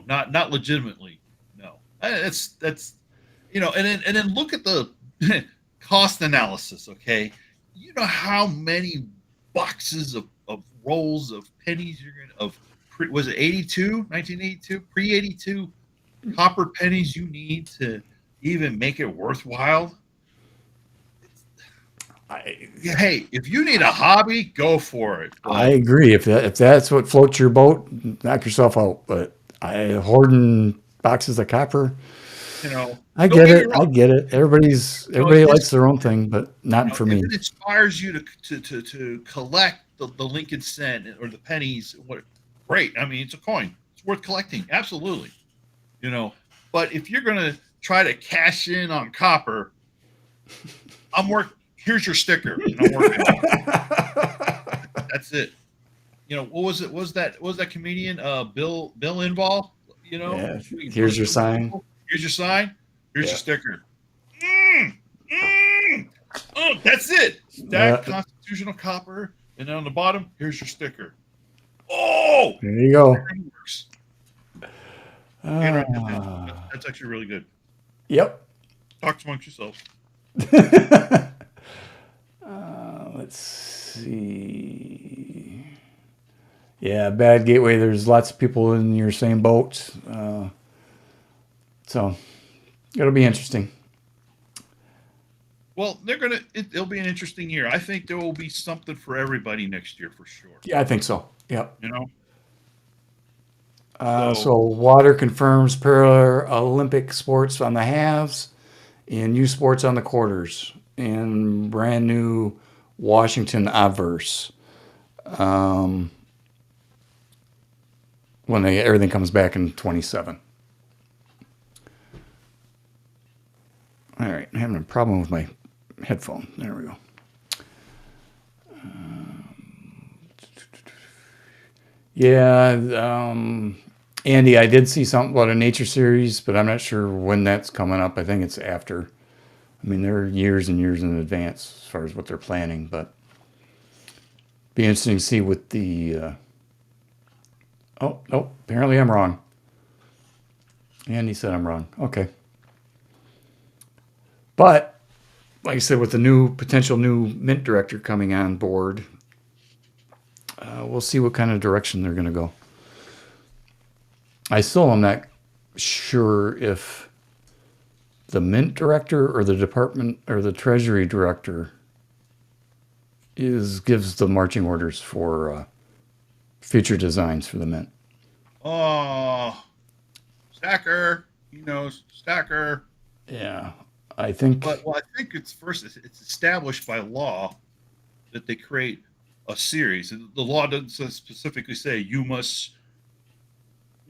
not legitimately. No, that's and then look at the cost analysis. Okay, you know how many boxes of rolls of pennies you're gonna was it 1982 pre-82 copper pennies you need to even make it worthwhile? Hey, if you need a hobby, go for it. I agree. If that's what floats your boat, knock yourself out. But hoarding boxes of copper, I get it. I get it. Everybody likes their own thing, but not for me. It inspires you to collect the Lincoln cent or the pennies. Great. I mean, it's a coin. It's worth collecting. Absolutely. But if you're going to try to cash in on copper, here's your sticker. And I'm working on it. That's it. What was it? What was that comedian? Bill Inval. Yeah. Here's your sign. Here's your sign. Here's your sticker. Oh, that's it. Stack constitutional copper, and then on the bottom, here's your sticker. Oh, there you go. That's actually really good. Yep. Talk amongst yourselves. Let's see. Yeah, bad gateway. There's lots of people in your same boat. So it'll be interesting. Well, it'll be an interesting year. I think there will be something for everybody next year for sure. Yeah, I think so. Yep. You know, so So water confirms Paralympic sports on the halves and U sports on the quarters, and brand new Washington obverse when everything comes back in 27. All right, I'm having a problem with my headphone. There we go. Yeah, Andy, I did see something about a nature series, but I'm not sure when that's coming up. I think it's after. I mean, they're years and years in advance as far as what they're planning, but be interesting to see what the. Oh, no, apparently I'm wrong. Andy said I'm wrong. Okay. But, like I said, with the potential new Mint director coming on board, we'll see what kind of direction they're going to go. I still am not sure if the Mint director or the department or the Treasury director gives the marching orders for future designs for the Mint. oh, Stacker, he knows Stacker. Yeah, I think. But well, I think it's established by law that they create a series. The law doesn't specifically say you must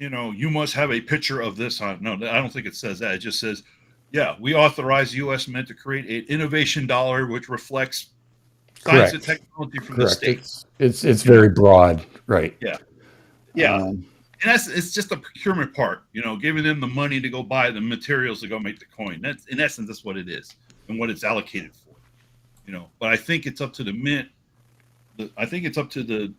have a picture of this on. No, I don't think it says that. It just says, yeah, we authorize U.S. Mint to create an innovation dollar which reflects science and technology from the state. It's very broad, right? Yeah, yeah. And it's just the procurement part, giving them the money to go buy the materials to go make the coin. That's in essence, that's what it is and what it's allocated for. But I think it's up to the Mint. I think it's up to the.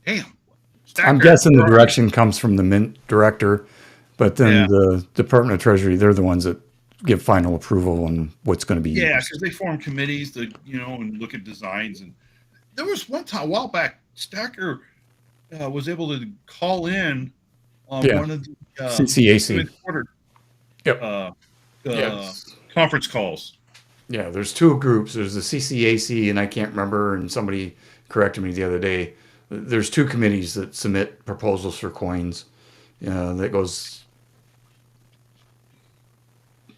Damn. Stacker, I'm guessing the direction comes from the Mint director, but then the Department of Treasury, they're the ones that give final approval on what's going to be. Yeah, because they form committees to and look at designs. And there was one time a while back, Stacker was able to call in on one of the CCAC conference calls. Yeah, there's two groups. There's the CCAC, and I can't remember, and somebody corrected me the other day. There's two committees that submit proposals for coins. That goes,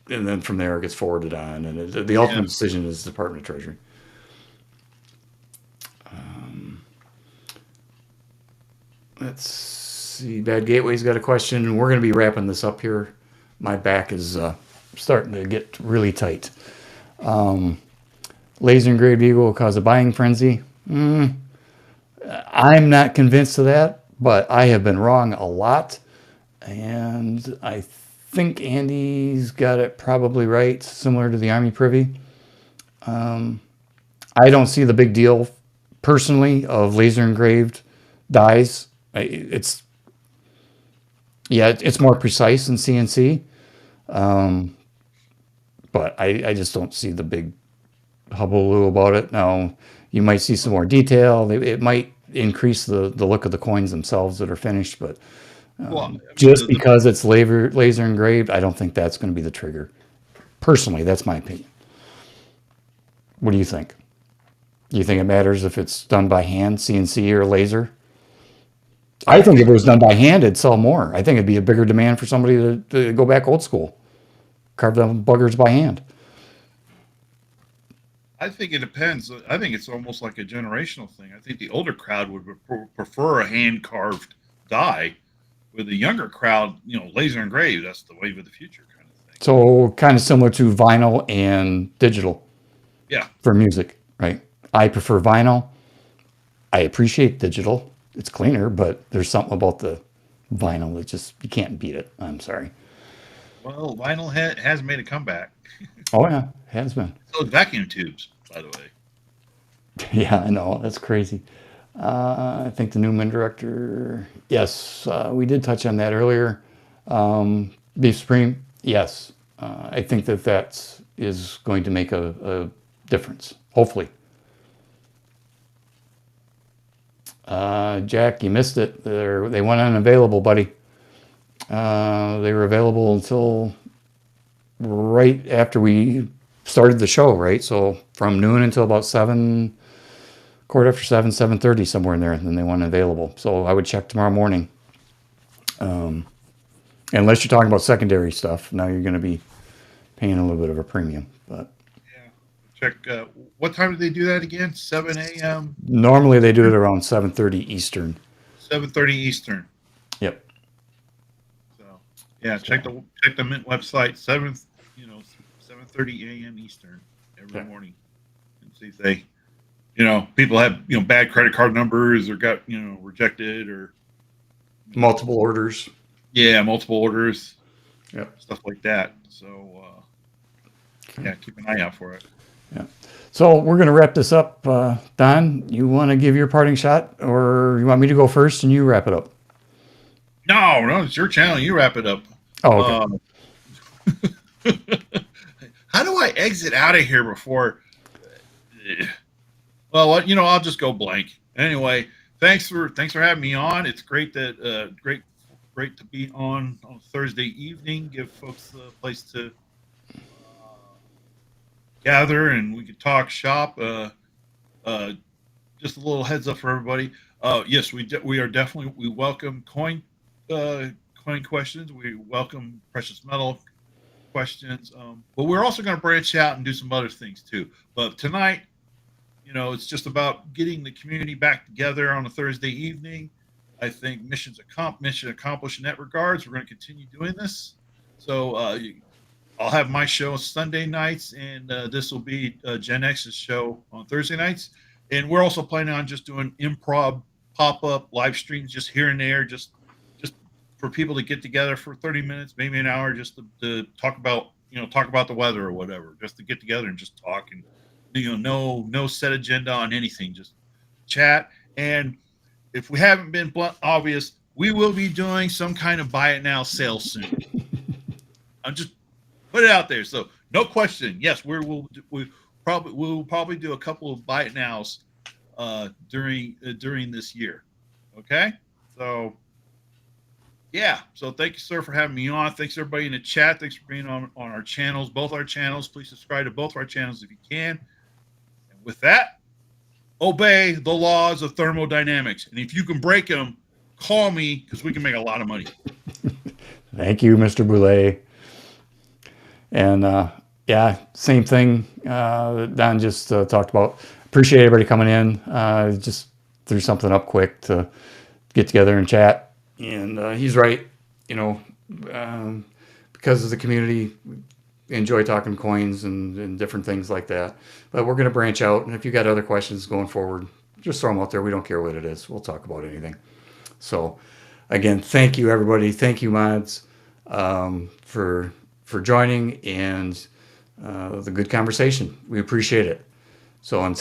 and then from there it gets forwarded on, and the ultimate decision is the Department of Treasury. Let's see. Bad Gateway's got a question. We're going to be wrapping this up here. My back is starting to get really tight. Laser engraved eagle will cause a buying frenzy. I'm not convinced of that, but I have been wrong a lot. And I think Andy's got it probably right, similar to the Army Privy. I don't see the big deal, personally, of laser engraved dies. It's more precise than CNC. But I just don't see the big hullabaloo about it. Now, you might see some more detail. It might increase the look of the coins themselves that are finished, but because it's laser engraved, I don't think that's going to be the trigger. Personally, that's my opinion. What do you think? Do you think it matters if it's done by hand, CNC, or laser? I think if it was done by hand, it'd sell more. I think it'd be a bigger demand for somebody to go back old school. Carve them buggers by hand. I think it depends. I think it's almost like a generational thing. I think the older crowd would prefer a hand-carved die, with the younger crowd, laser engraved. That's the wave of the future kind of thing. So kind of similar to vinyl and digital. Yeah. For music, right? I prefer vinyl. I appreciate digital. It's cleaner, but there's something about the vinyl that just, you can't beat it. I'm sorry. Well, vinyl has made a comeback. Oh, yeah, it has been. So vacuum tubes, by the way. Yeah, I know. That's crazy. I think the Newman director, yes, we did touch on that earlier. Beef Supreme, yes. I think that is going to make a difference, hopefully. Jack, you missed it. They went unavailable, buddy. They were available until right after we started the show, right? So from noon until about 7, quarter after 7, 7:30, somewhere in there, and then they went available. So I would check tomorrow morning. Unless you're talking about secondary stuff, now you're going to be paying a little bit of a premium. But Yeah. Check. What time do they do that again? 7 a.m. normally they do it around 7:30 Eastern. 7:30 Eastern. Yep. So yeah, check the Mint website 7:30 a.m. Eastern every morning, and see if they, people have bad credit card numbers or got rejected or Multiple orders. Yeah, multiple orders. Yep. Stuff like that. So yeah, keep an eye out for it. Yeah. So we're going to wrap this up. Don, you want to give your parting shot, or you want me to go first and you wrap it up? No, it's your channel. You wrap it up. Oh, okay. How do I exit out of here before? Well, I'll just go blank. Anyway, thanks for having me on. It's great that great to be on Thursday evening. Give folks a place to gather and we could talk shop. Just a little heads up for everybody. Yes, we are definitely, we welcome coin questions. We welcome precious metal questions. But we're also going to branch out and do some other things too. But tonight, it's just about getting the community back together on a Thursday evening. I think mission accomplished in that regards. We're going to continue doing this. So I'll have my show Sunday nights, and this will be Gen X's show on Thursday nights. And we're also planning on just doing improv pop-up live streams just here and there, just for people to get together for 30 minutes, maybe an hour, just to talk about the weather or whatever, just to get together and just talk, and no set agenda on anything, just chat. And if we haven't been obvious, we will be doing some kind of buy it now sale soon. I'm just put it out there. So no question. Yes, we'll probably do a couple of buy it nows during this year. Okay. So yeah. So thank you, sir, for having me on. Thanks everybody in the chat. Thanks for being on our channels, both our channels. Please subscribe to both our channels if you can. And with that, obey the laws of thermodynamics. And if you can break them, call me, because we can make a lot of money. Thank you, Mr. Boulay. And yeah, same thing that Don just talked about. Appreciate everybody coming in. Just threw something up quick to get together and chat. And he's right. Because of the community, we enjoy talking coins and different things like that. But we're going to branch out. And if you got other questions going forward, just throw them out there. We don't care what it is. We'll talk about anything. So again, thank you, everybody. Thank you, mods, for joining and the good conversation. We appreciate it. So until